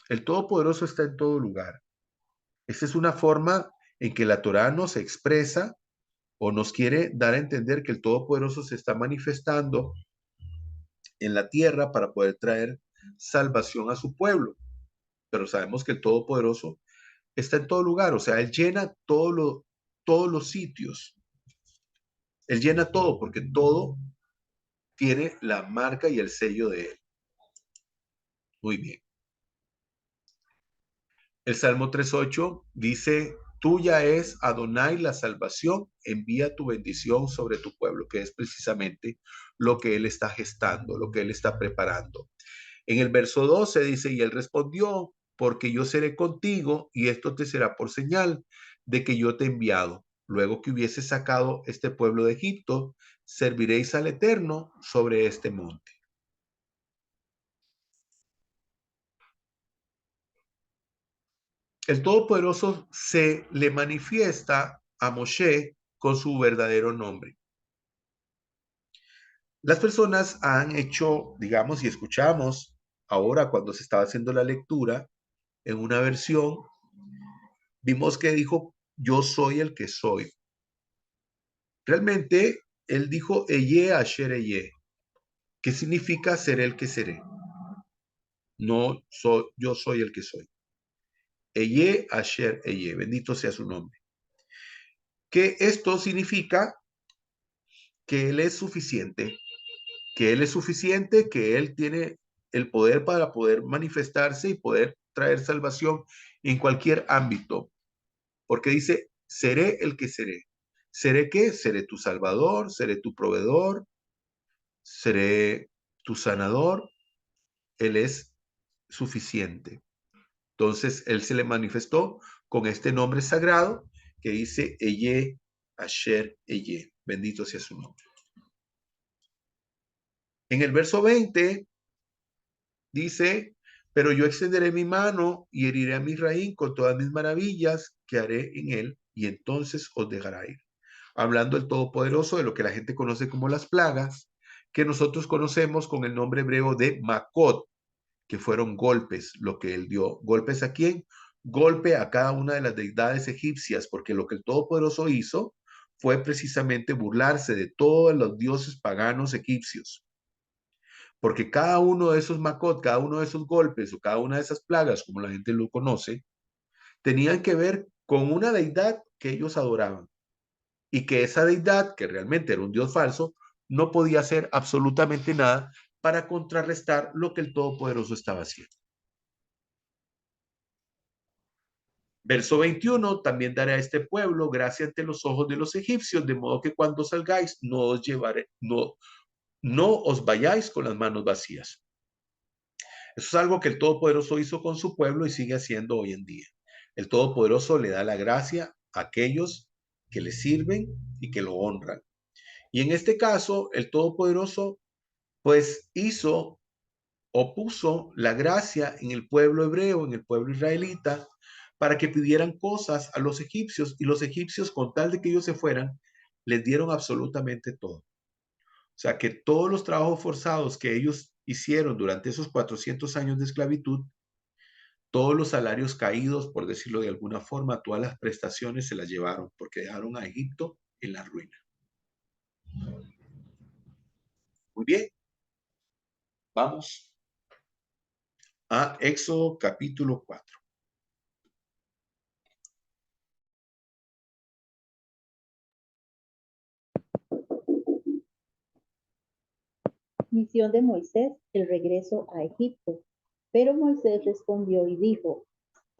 El Todopoderoso está en todo lugar. Esta es una forma en que la Torá nos expresa o nos quiere dar a entender que el Todopoderoso se está manifestando en la tierra para poder traer salvación a su pueblo. Pero sabemos que el Todopoderoso está en todo lugar, o sea, Él llena todos los sitios. Él llena todo porque todo tiene la marca y el sello de Él. Muy bien. El Salmo 3:8 dice, tuya es Adonai la salvación, envía tu bendición sobre tu pueblo, que es precisamente lo que Él está gestando, lo que Él está preparando. En el verso 12 dice, y Él respondió, porque yo seré contigo y esto te será por señal de que yo te he enviado. Luego que hubiese sacado este pueblo de Egipto, serviréis al Eterno sobre este monte. El Todopoderoso se le manifiesta a Moshe con su verdadero nombre. Las personas han hecho, digamos, y escuchamos ahora cuando se estaba haciendo la lectura, en una versión, vimos que dijo, yo soy el que soy. Realmente, él dijo, Eye Asher Eye, que significa seré el que seré. No soy, yo soy el que soy. Eye Asher Eye, bendito sea su nombre. Que esto significa que Él es suficiente, que Él es suficiente, que Él tiene el poder para poder manifestarse y poder traer salvación en cualquier ámbito. Porque dice, seré el que seré. ¿Seré qué? Seré tu salvador, seré tu proveedor, seré tu sanador. Él es suficiente. Entonces, Él se le manifestó con este nombre sagrado que dice Eye, Asher, Eye. Bendito sea su nombre. En el verso 20 dice, pero yo extenderé mi mano y heriré a mi Misraín con todas mis maravillas que haré en él, y entonces os dejará ir. Hablando el Todopoderoso de lo que la gente conoce como las plagas, que nosotros conocemos con el nombre hebreo de Makot, que fueron golpes, lo que él dio. ¿Golpes a quién? Golpe a cada una de las deidades egipcias, porque lo que el Todopoderoso hizo fue precisamente burlarse de todos los dioses paganos egipcios. Porque cada uno de esos Makot, cada uno de esos golpes o cada una de esas plagas, como la gente lo conoce, tenían que ver con una deidad que ellos adoraban. Y que esa deidad, que realmente era un dios falso, no podía hacer absolutamente nada para contrarrestar lo que el Todopoderoso estaba haciendo. Verso 21, también daré a este pueblo gracia ante los ojos de los egipcios, de modo que cuando salgáis no os vayáis con las manos vacías. Eso es algo que el Todopoderoso hizo con su pueblo y sigue haciendo hoy en día. El Todopoderoso le da la gracia a aquellos que le sirven y que lo honran. Y en este caso, el Todopoderoso pues hizo o puso la gracia en el pueblo hebreo, en el pueblo israelita, para que pidieran cosas a los egipcios, y los egipcios, con tal de que ellos se fueran, les dieron absolutamente todo. O sea que todos los trabajos forzados que ellos hicieron durante esos 400 años de esclavitud, todos los salarios caídos, por decirlo de alguna forma, todas las prestaciones se las llevaron porque dejaron a Egipto en la ruina. Muy bien, vamos a Éxodo capítulo 4. Misión de Moisés, el regreso a Egipto. Pero Moisés respondió y dijo,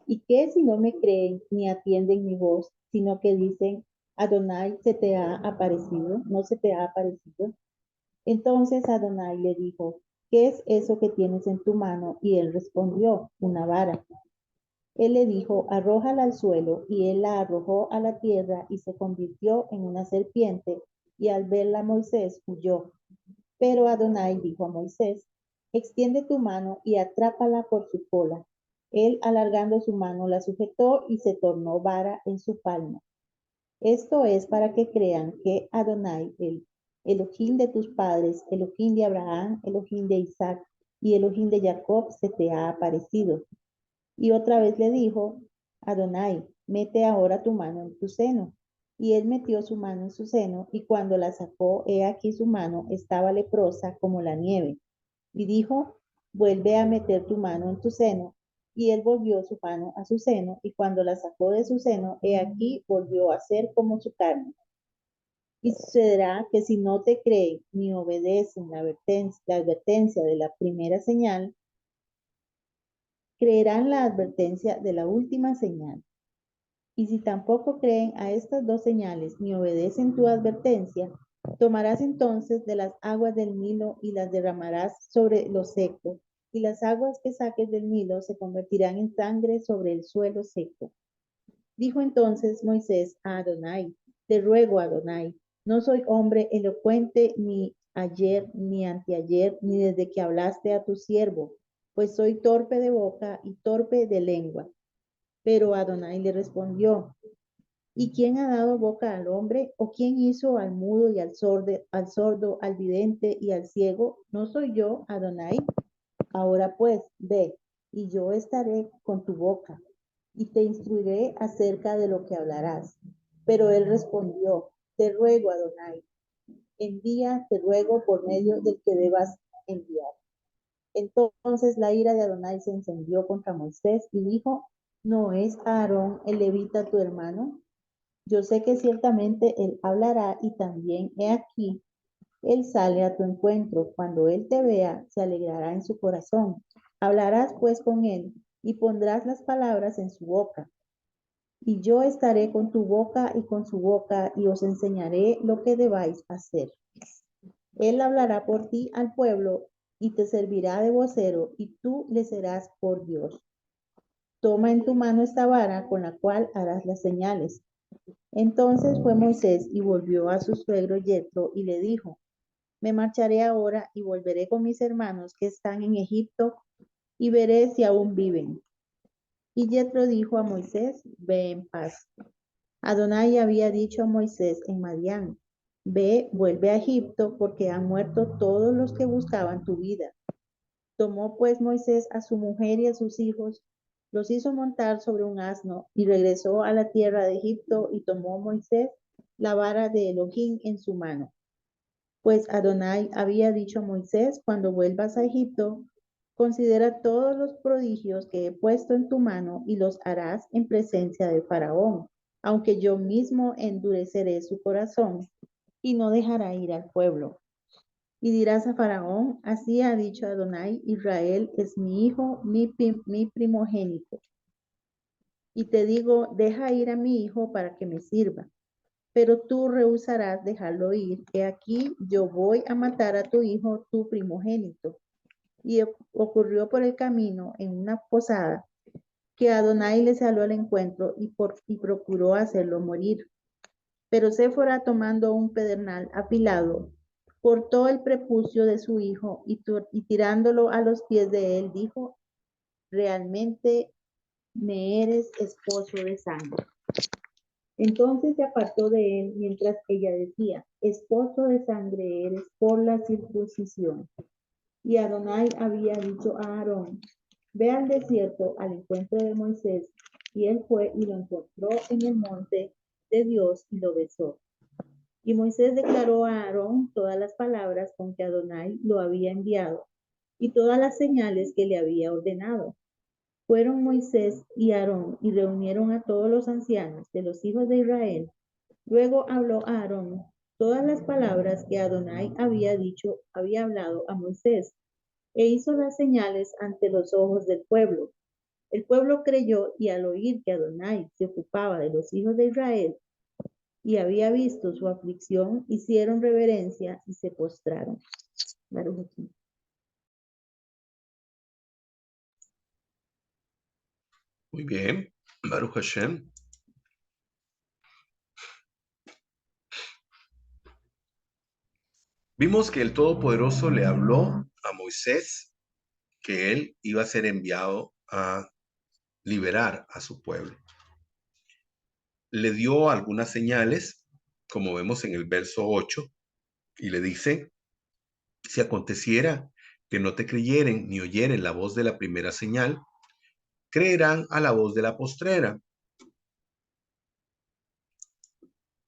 ¿y qué si no me creen ni atienden mi voz, sino que dicen, Adonai se te ha aparecido, no se te ha aparecido? Entonces Adonai le dijo, ¿qué es eso que tienes en tu mano? Y él respondió, una vara. Él le dijo, arrójala al suelo, y él la arrojó a la tierra y se convirtió en una serpiente, y al verla Moisés huyó. Pero Adonai dijo a Moisés, extiende tu mano y atrápala por su cola. Él, alargando su mano, la sujetó y se tornó vara en su palma. Esto es para que crean que Adonai, el Elohim de tus padres, Elohim de Abraham, Elohim de Isaac y Elohim de Jacob, se te ha aparecido. Y otra vez le dijo, Adonai, mete ahora tu mano en tu seno. Y él metió su mano en su seno, y cuando la sacó, he aquí su mano estaba leprosa como la nieve. Y dijo, vuelve a meter tu mano en tu seno. Y él volvió su mano a su seno, y cuando la sacó de su seno, he aquí volvió a ser como su carne. Y sucederá que si no te creen ni obedecen la advertencia de la primera señal, creerán la advertencia de la última señal. Y si tampoco creen a estas dos señales ni obedecen tu advertencia, tomarás entonces de las aguas del Nilo y las derramarás sobre lo seco, y las aguas que saques del Nilo se convertirán en sangre sobre el suelo seco. Dijo entonces Moisés a Adonai, te ruego, Adonai, no soy hombre elocuente ni ayer, ni anteayer, ni desde que hablaste a tu siervo, pues soy torpe de boca y torpe de lengua. Pero Adonai le respondió, ¿y quién ha dado boca al hombre? ¿O quién hizo al mudo y al sordo, al vidente y al ciego? ¿No soy yo, Adonai? Ahora pues, ve, y yo estaré con tu boca, y te instruiré acerca de lo que hablarás. Pero él respondió, te ruego, Adonai, envía, te ruego, por medio del que debas enviar. Entonces la ira de Adonai se encendió contra Moisés y dijo, ¿no es Aarón el levita tu hermano? Yo sé que ciertamente él hablará y también he aquí, él sale a tu encuentro. Cuando él te vea, se alegrará en su corazón. Hablarás pues con él y pondrás las palabras en su boca. Y yo estaré con tu boca y con su boca y os enseñaré lo que debáis hacer. Él hablará por ti al pueblo y te servirá de vocero y tú le serás por Dios. Toma en tu mano esta vara con la cual harás las señales. Entonces fue Moisés y volvió a su suegro Yetro y le dijo, me marcharé ahora y volveré con mis hermanos que están en Egipto y veré si aún viven. Y Yetro dijo a Moisés, ve en paz. Adonai había dicho a Moisés en Madián, ve, vuelve a Egipto porque han muerto todos los que buscaban tu vida. Tomó pues Moisés a su mujer y a sus hijos, los hizo montar sobre un asno y regresó a la tierra de Egipto y tomó Moisés la vara de Elohim en su mano. Pues Adonai había dicho a Moisés, cuando vuelvas a Egipto, considera todos los prodigios que he puesto en tu mano y los harás en presencia de Faraón, aunque yo mismo endureceré su corazón y no dejará ir al pueblo. Y dirás a Faraón, así ha dicho Adonai, Israel es mi hijo, mi primogénito. Y te digo, deja ir a mi hijo para que me sirva. Pero tú rehusarás dejarlo ir. He aquí, yo voy a matar a tu hijo, tu primogénito. Y ocurrió por el camino, en una posada, que Adonai le salió al encuentro y procuró hacerlo morir. Pero Séfora, tomando un pedernal afilado, cortó el prepucio de su hijo y tirándolo a los pies de él, dijo, realmente me eres esposo de sangre. Entonces se apartó de él mientras ella decía, esposo de sangre eres por la circuncisión. Y Adonai había dicho a Aarón, ve al desierto al encuentro de Moisés. Y él fue y lo encontró en el monte de Dios y lo besó. Y Moisés declaró a Aarón todas las palabras con que Adonai lo había enviado y todas las señales que le había ordenado. Fueron Moisés y Aarón y reunieron a todos los ancianos de los hijos de Israel. Luego habló a Aarón todas las palabras que Adonai había hablado a Moisés, e hizo las señales ante los ojos del pueblo. El pueblo creyó y al oír que Adonai se ocupaba de los hijos de Israel y había visto su aflicción, hicieron reverencia y se postraron. Muy bien, Baruch Hashem. Vimos que el Todopoderoso le habló a Moisés que él iba a ser enviado a liberar a su pueblo. Le dio algunas señales, como vemos en el verso 8, y le dice, si aconteciera que no te creyeren ni oyeren la voz de la primera señal, creerán a la voz de la postrera.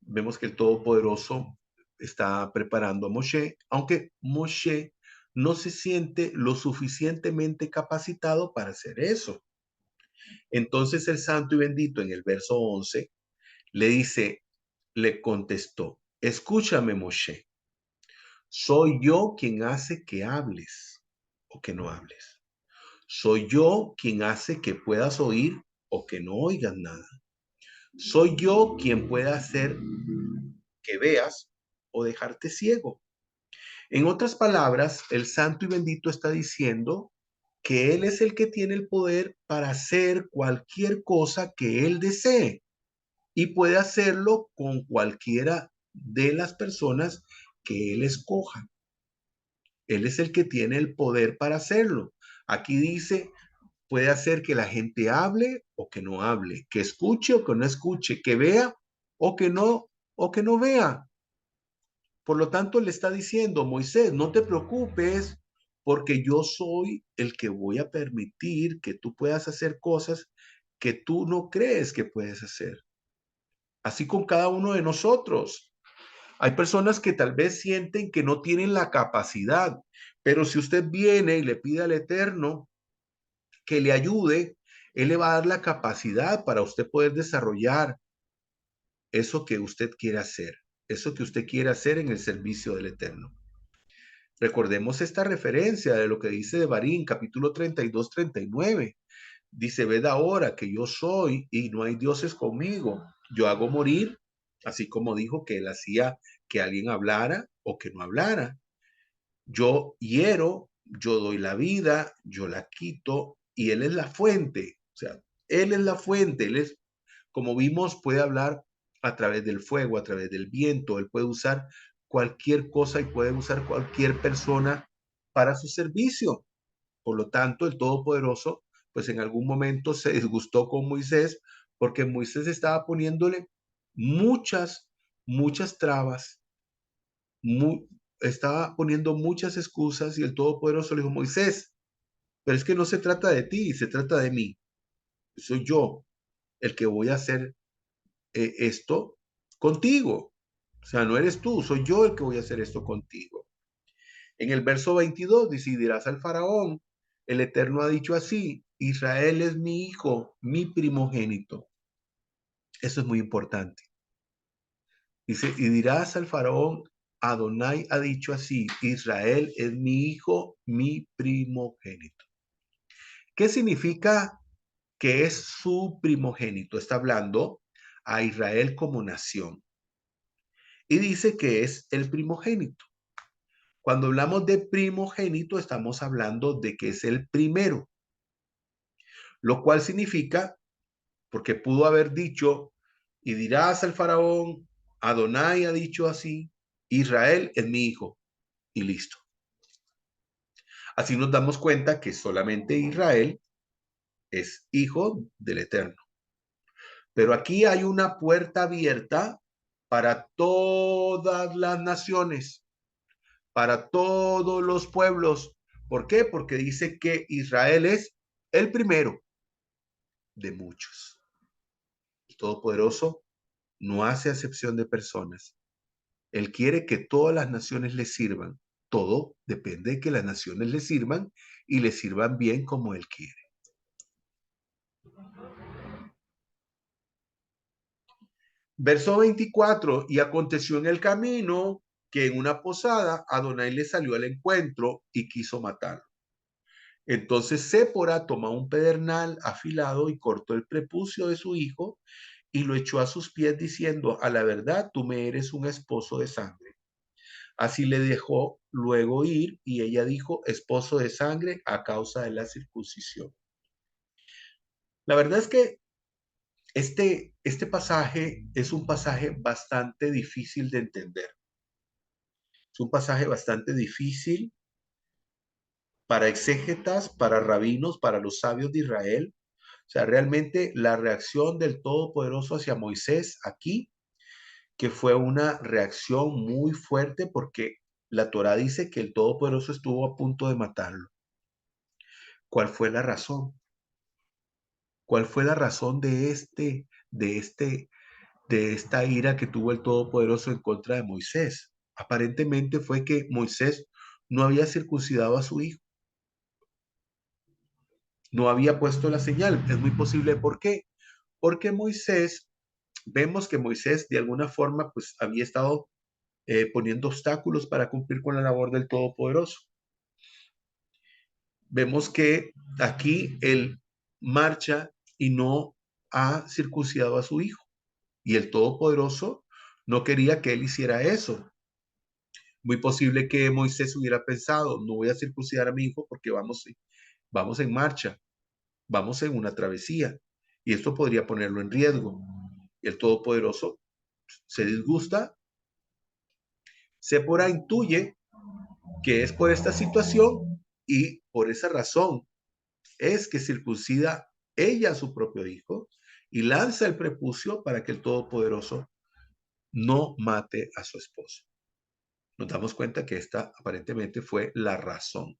Vemos que el Todopoderoso está preparando a Moshe, aunque Moshe no se siente lo suficientemente capacitado para hacer eso. Entonces el santo y bendito en el verso 11 le contestó, escúchame Moshe, soy yo quien hace que hables o que no hables. Soy yo quien hace que puedas oír o que no oigas nada. Soy yo quien puede hacer que veas o dejarte ciego. En otras palabras, el santo y bendito está diciendo que Él es el que tiene el poder para hacer cualquier cosa que Él desee y puede hacerlo con cualquiera de las personas que Él escoja. Él es el que tiene el poder para hacerlo. Aquí dice, puede hacer que la gente hable o que no hable, que escuche o que no escuche, que vea o que no vea. Por lo tanto, le está diciendo, Moisés, no te preocupes, porque yo soy el que voy a permitir que tú puedas hacer cosas que tú no crees que puedes hacer. Así con cada uno de nosotros. Hay personas que tal vez sienten que no tienen la capacidad, pero si usted viene y le pide al Eterno que le ayude, Él le va a dar la capacidad para usted poder desarrollar eso que usted quiere hacer, eso que usted quiere hacer en el servicio del Eterno. Recordemos esta referencia de lo que dice Devarim, capítulo 32, 39. Dice, ved ahora que yo soy y no hay dioses conmigo. Yo hago morir, así como dijo que él hacía que alguien hablara o que no hablara. Yo hiero, yo doy la vida, yo la quito y él es la fuente. O sea, él es la fuente, él es, como vimos, puede hablar a través del fuego, a través del viento, él puede usar cualquier cosa y puede usar cualquier persona para su servicio. Por lo tanto, el Todopoderoso, pues en algún momento se disgustó con Moisés porque Moisés estaba poniéndole muchas trabas, mu- estaba poniendo muchas excusas y el Todopoderoso le dijo, Moisés, pero es que no se trata de ti, se trata de mí. Soy yo el que voy a hacer esto contigo. O sea, no eres tú, soy yo el que voy a hacer esto contigo. En el verso 22 dice, y dirás al faraón, el Eterno ha dicho así, Israel es mi hijo, mi primogénito. Eso es muy importante. Dice, y dirás al faraón, Adonai ha dicho así, Israel es mi hijo, mi primogénito. ¿Qué significa que es su primogénito? Está hablando a Israel como nación. Y dice que es el primogénito. Cuando hablamos de primogénito, estamos hablando de que es el primero, lo cual significa, porque pudo haber dicho, y dirás al faraón, Adonai ha dicho así, Israel es mi hijo, y listo. Así nos damos cuenta que solamente Israel es hijo del Eterno. Pero aquí hay una puerta abierta para todas las naciones, para todos los pueblos. ¿Por qué? Porque dice que Israel es el primero de muchos. El Todopoderoso no hace acepción de personas. Él quiere que todas las naciones le sirvan. Todo depende de que las naciones le sirvan y le sirvan bien como Él quiere. Verso 24, y aconteció en el camino que en una posada Adonai le salió al encuentro y quiso matarlo. Entonces Sépora tomó un pedernal afilado y cortó el prepucio de su hijo y lo echó a sus pies diciendo, a la verdad tú me eres un esposo de sangre. Así le dejó luego ir y ella dijo, esposo de sangre a causa de la circuncisión. La verdad es que este pasaje es un pasaje bastante difícil de entender. Es un pasaje bastante difícil para exégetas, para rabinos, para los sabios de Israel. O sea, realmente la reacción del Todopoderoso hacia Moisés aquí, que fue una reacción muy fuerte porque la Torá dice que el Todopoderoso estuvo a punto de matarlo. ¿Cuál fue la razón? ¿Cuál fue la razón de esta ira que tuvo el Todopoderoso en contra de Moisés? Aparentemente fue que Moisés no había circuncidado a su hijo, no había puesto la señal. Es muy posible. ¿Por qué? Porque vemos que Moisés de alguna forma pues había estado poniendo obstáculos para cumplir con la labor del Todopoderoso. Vemos que aquí él marcha y no ha circuncidado a su hijo. Y el Todopoderoso no quería que él hiciera eso. Muy posible que Moisés hubiera pensado, no voy a circuncidar a mi hijo porque vamos en marcha, vamos en una travesía. Y esto podría ponerlo en riesgo. Y el Todopoderoso se disgusta. Sépora intuye que es por esta situación y por esa razón es que circuncida ella a su propio hijo y lanza el prepucio para que el Todopoderoso no mate a su esposo. Nos damos cuenta que esta aparentemente fue la razón.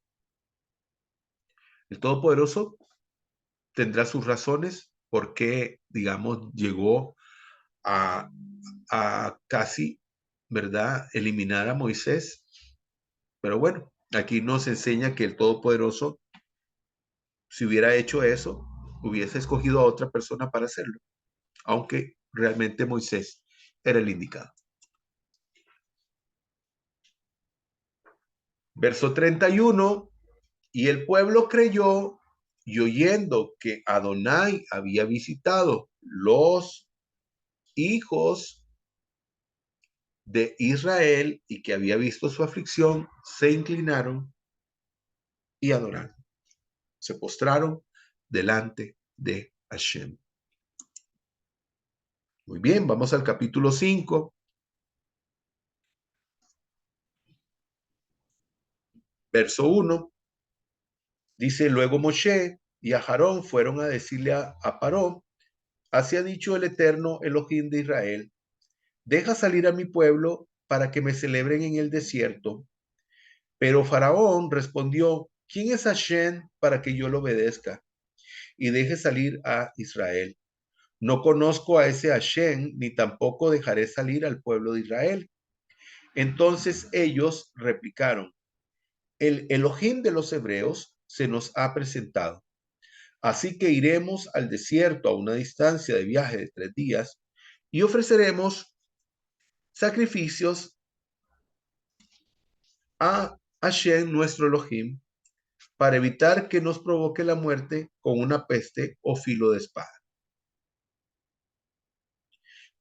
El Todopoderoso tendrá sus razones por qué, digamos, llegó a casi ¿verdad?, eliminar a Moisés. Pero bueno, aquí nos enseña que el Todopoderoso, si hubiera hecho eso, hubiese escogido a otra persona para hacerlo, aunque realmente Moisés era el indicado. Verso 31, y el pueblo creyó, y oyendo que Adonai había visitado los hijos de Israel y que había visto su aflicción, se inclinaron y adoraron. Se postraron delante de Hashem. Muy bien, vamos al capítulo 5, verso 1. Dice, luego Moshe y Aarón fueron a decirle a Paró, así ha dicho el eterno Elohim de Israel, deja salir a mi pueblo para que me celebren en el desierto. Pero Faraón respondió, ¿quién es Hashem para que yo lo obedezca y deje salir a Israel? No conozco a ese Hashem, ni tampoco dejaré salir al pueblo de Israel. Entonces ellos replicaron, el Elohim de los hebreos se nos ha presentado. Así que iremos al desierto a una distancia de viaje de 3 días y ofreceremos sacrificios a Hashem, nuestro Elohim, para evitar que nos provoque la muerte con una peste o filo de espada.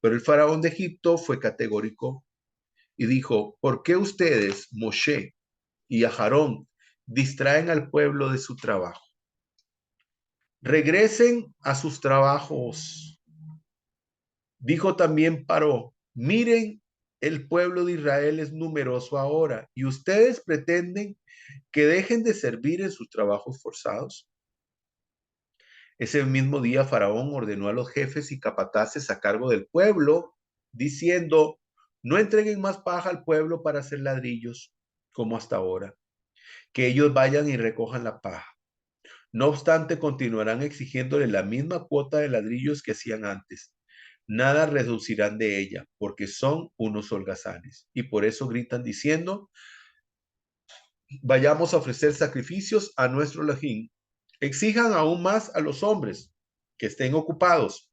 Pero el faraón de Egipto fue categórico y dijo, ¿por qué ustedes, Moshe y Aarón, distraen al pueblo de su trabajo? Regresen a sus trabajos. Dijo también Paró, miren, el pueblo de Israel es numeroso ahora y ustedes pretenden que dejen de servir en sus trabajos forzados. Ese mismo día Faraón ordenó a los jefes y capataces a cargo del pueblo, diciendo, no entreguen más paja al pueblo para hacer ladrillos, como hasta ahora, que ellos vayan y recojan la paja. No obstante, continuarán exigiéndole la misma cuota de ladrillos que hacían antes. Nada reducirán de ella, porque son unos holgazanes. Y por eso gritan diciendo, vayamos a ofrecer sacrificios a nuestro Elohim. Exijan aún más a los hombres que estén ocupados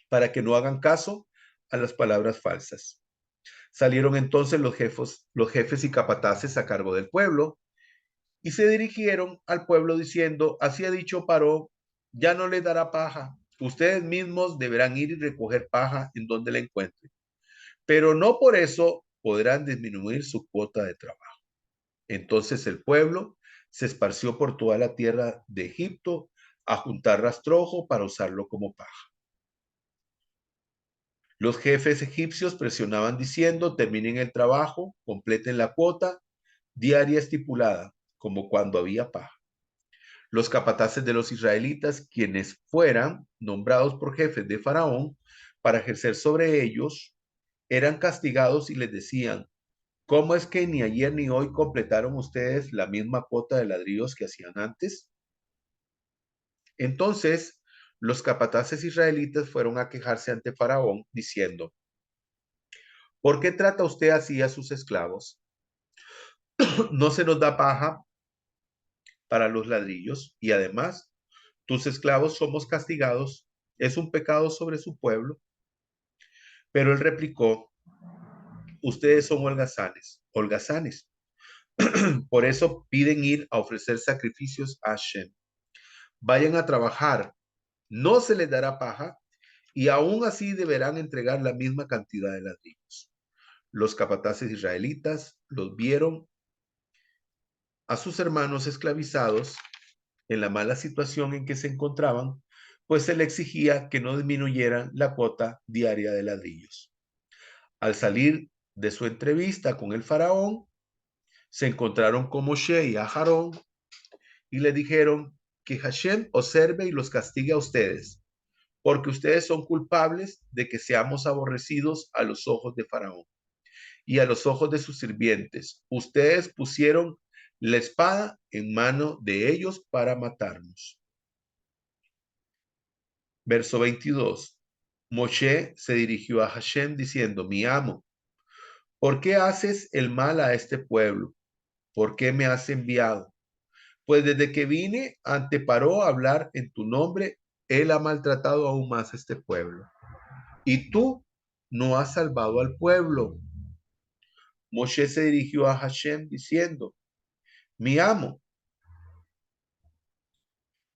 para que no hagan caso a las palabras falsas. Salieron entonces los jefes y capataces a cargo del pueblo y se dirigieron al pueblo diciendo, así ha dicho Paró, ya no les dará paja. Ustedes mismos deberán ir y recoger paja en donde la encuentren, pero no por eso podrán disminuir su cuota de trabajo. Entonces el pueblo se esparció por toda la tierra de Egipto a juntar rastrojo para usarlo como paja. Los jefes egipcios presionaban diciendo, terminen el trabajo, completen la cuota diaria estipulada, como cuando había paja. Los capataces de los israelitas, quienes fueran nombrados por jefes de Faraón para ejercer sobre ellos, eran castigados y les decían, ¿cómo es que ni ayer ni hoy completaron ustedes la misma cuota de ladrillos que hacían antes? Entonces, los capataces israelitas fueron a quejarse ante Faraón, diciendo, ¿por qué trata usted así a sus esclavos? No se nos da paja para los ladrillos y además tus esclavos somos castigados. Es un pecado sobre su pueblo. Pero él replicó, ustedes son holgazanes. Por eso piden ir a ofrecer sacrificios a Hashem. Vayan a trabajar, no se les dará paja y aún así deberán entregar la misma cantidad de ladrillos. Los capataces israelitas los vieron a sus hermanos esclavizados en la mala situación en que se encontraban, pues se le exigía que no disminuyeran la cuota diaria de ladrillos. Al salir de su entrevista con el faraón, se encontraron con Moshe y Aarón y le dijeron que Hashem observe y los castigue a ustedes, porque ustedes son culpables de que seamos aborrecidos a los ojos de Faraón y a los ojos de sus sirvientes. Ustedes pusieron la espada en mano de ellos para matarnos. Verso 22. Moshe se dirigió a Hashem diciendo, mi amo, ¿Por qué haces el mal a este pueblo? ¿Por qué me has enviado? Pues desde que vine ante Paró a hablar en tu nombre, él ha maltratado aún más a este pueblo. Y tú no has salvado al pueblo. Moshe se dirigió a Hashem diciendo, mi amo.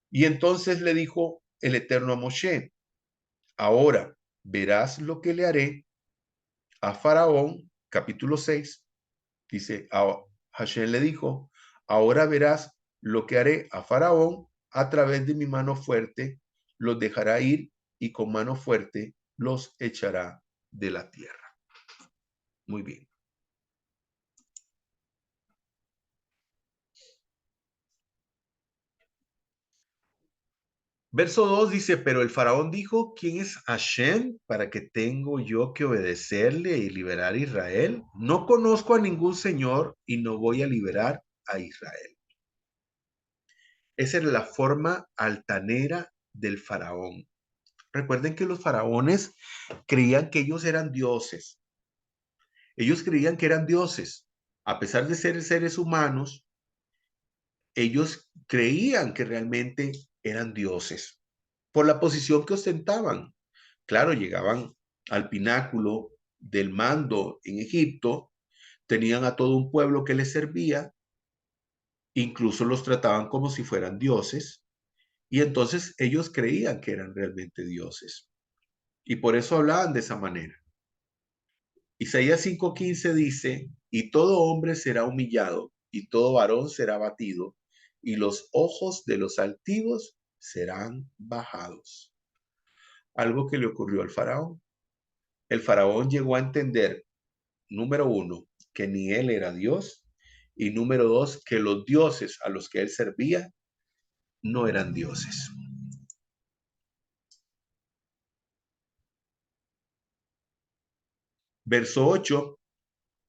Y entonces le dijo el Eterno a Moshe, ahora verás lo que le haré a Faraón, capítulo 6. Dice, Hashem le dijo, ahora verás lo que haré a Faraón a través de mi mano fuerte, los dejará ir y con mano fuerte los echará de la tierra. Muy bien. Verso 2 dice, pero el faraón dijo, ¿quién es Hashem para que tengo yo que obedecerle y liberar a Israel? No conozco a ningún señor y no voy a liberar a Israel. Esa era la forma altanera del faraón. Recuerden que los faraones creían que ellos eran dioses. Ellos creían que eran dioses. A pesar de ser seres humanos, ellos creían que realmente eran dioses por la posición que ostentaban. Claro, llegaban al pináculo del mando en Egipto, tenían a todo un pueblo que les servía, incluso los trataban como si fueran dioses, y entonces ellos creían que eran realmente dioses. Y por eso hablaban de esa manera. Isaías 5:15 dice, y todo hombre será humillado, y todo varón será batido, y los ojos de los altivos serán bajados. Algo que le ocurrió al faraón. El faraón llegó a entender, número uno, que ni él era Dios, y número dos, que los dioses a los que él servía no eran dioses. Verso 8.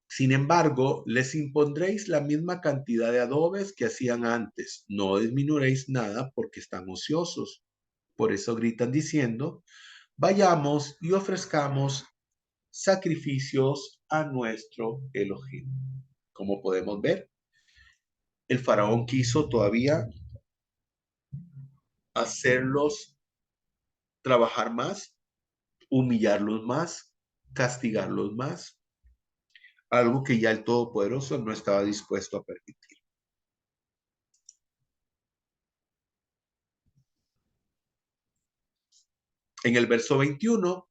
Sin embargo, les impondréis la misma cantidad de adobes que hacían antes. No disminuiréis nada porque están ociosos. Por eso gritan diciendo, vayamos y ofrezcamos sacrificios a nuestro Elohim. Como podemos ver, el faraón quiso todavía hacerlos trabajar más, humillarlos más, castigarlos más, algo que ya el Todopoderoso no estaba dispuesto a permitir. En el verso 21,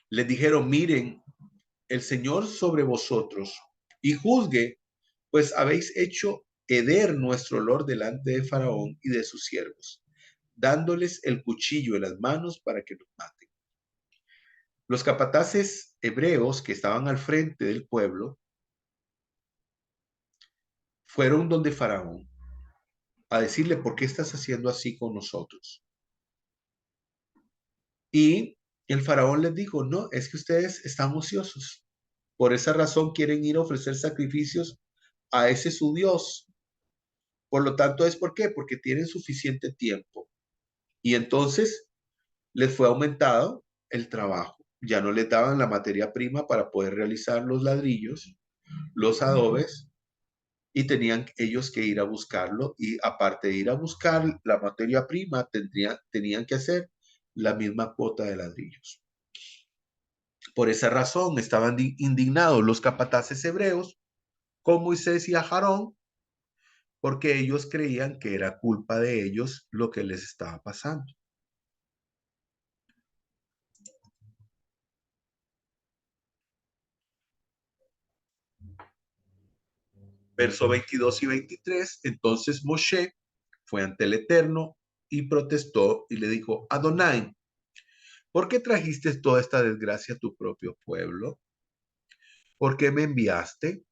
les dijeron, miren, el Señor sobre vosotros y juzgue, pues habéis hecho heder nuestro olor delante de Faraón y de sus siervos, dándoles el cuchillo en las manos para que nos maten. Los capataces hebreos que estaban al frente del pueblo fueron donde Faraón a decirle, ¿por qué estás haciendo así con nosotros? Y el faraón les dijo, no, es que ustedes están ociosos. Por esa razón quieren ir a ofrecer sacrificios a ese su Dios. Por lo tanto, ¿es por qué? Porque tienen suficiente tiempo. Y entonces les fue aumentado el trabajo. Ya no les daban la materia prima para poder realizar los ladrillos, los adobes, y tenían ellos que ir a buscarlo. Y aparte de ir a buscar la materia prima, tenían que hacer la misma cuota de ladrillos. Por esa razón estaban indignados los capataces hebreos con Moisés y a Aarón, porque ellos creían que era culpa de ellos lo que les estaba pasando. Verso 22 y 23, entonces Moshe fue ante el Eterno y protestó y le dijo, Adonai, ¿por qué trajiste toda esta desgracia a tu propio pueblo? ¿Por qué me enviaste?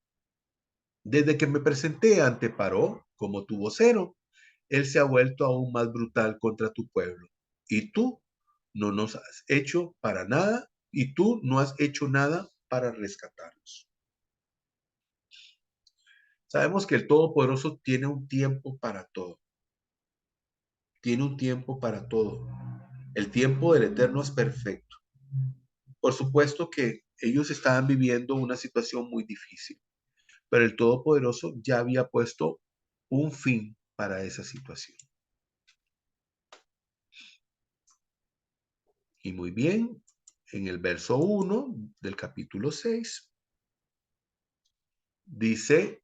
Desde que me presenté ante Paró como tu vocero, él se ha vuelto aún más brutal contra tu pueblo. Y tú no nos has hecho para nada, y tú no has hecho nada para rescatarlos. Sabemos que el Todopoderoso tiene un tiempo para todo. Tiene un tiempo para todo. El tiempo del Eterno es perfecto. Por supuesto que ellos estaban viviendo una situación muy difícil, pero el Todopoderoso ya había puesto un fin para esa situación. Y muy bien, en el verso 1 del capítulo 6, dice,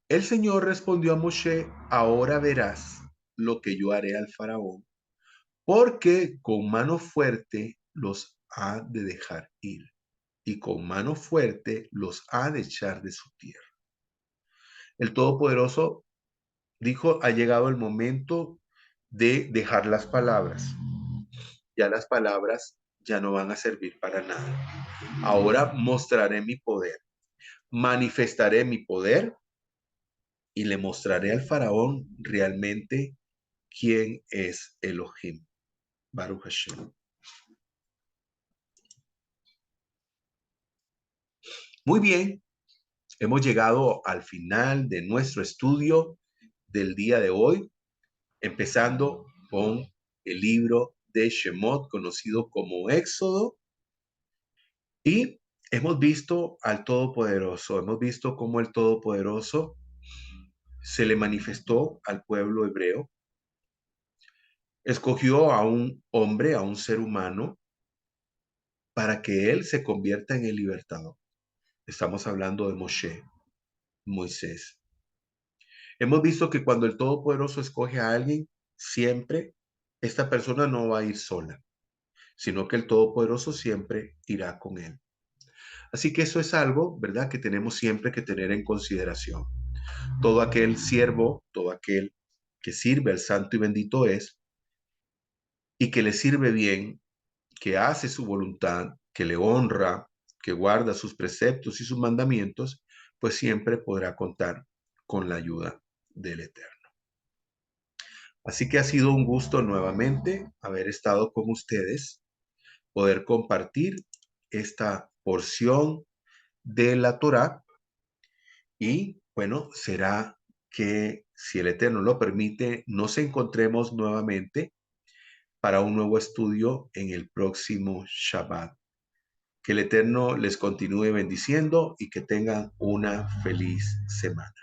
el Señor respondió a Moshe, ahora verás lo que yo haré al faraón, porque con mano fuerte los ha de dejar ir, y con mano fuerte los ha de echar de su tierra. El Todopoderoso dijo, ha llegado el momento de dejar las palabras. Ya las palabras ya no van a servir para nada. Ahora mostraré mi poder, manifestaré mi poder y le mostraré al faraón realmente quién es Elohim. Baruch Hashem. Muy bien, hemos llegado al final de nuestro estudio del día de hoy, empezando con el libro de Shemot, conocido como Éxodo, y hemos visto al Todopoderoso, hemos visto cómo el Todopoderoso se le manifestó al pueblo hebreo, escogió a un hombre, a un ser humano, para que él se convierta en el libertador. Estamos hablando de Moshe, Moisés. Hemos visto que cuando el Todopoderoso escoge a alguien, siempre esta persona no va a ir sola, sino que el Todopoderoso siempre irá con él. Así que eso es algo, ¿verdad?, que tenemos siempre que tener en consideración. Todo aquel siervo, todo aquel que sirve al santo y bendito es, y que le sirve bien, que hace su voluntad, que le honra, que guarda sus preceptos y sus mandamientos, pues siempre podrá contar con la ayuda del Eterno. Así que ha sido un gusto nuevamente haber estado con ustedes, poder compartir esta porción de la Torá y bueno, será que si el Eterno lo permite, nos encontremos nuevamente para un nuevo estudio en el próximo Shabbat. Que el Eterno les continúe bendiciendo y que tengan una feliz semana.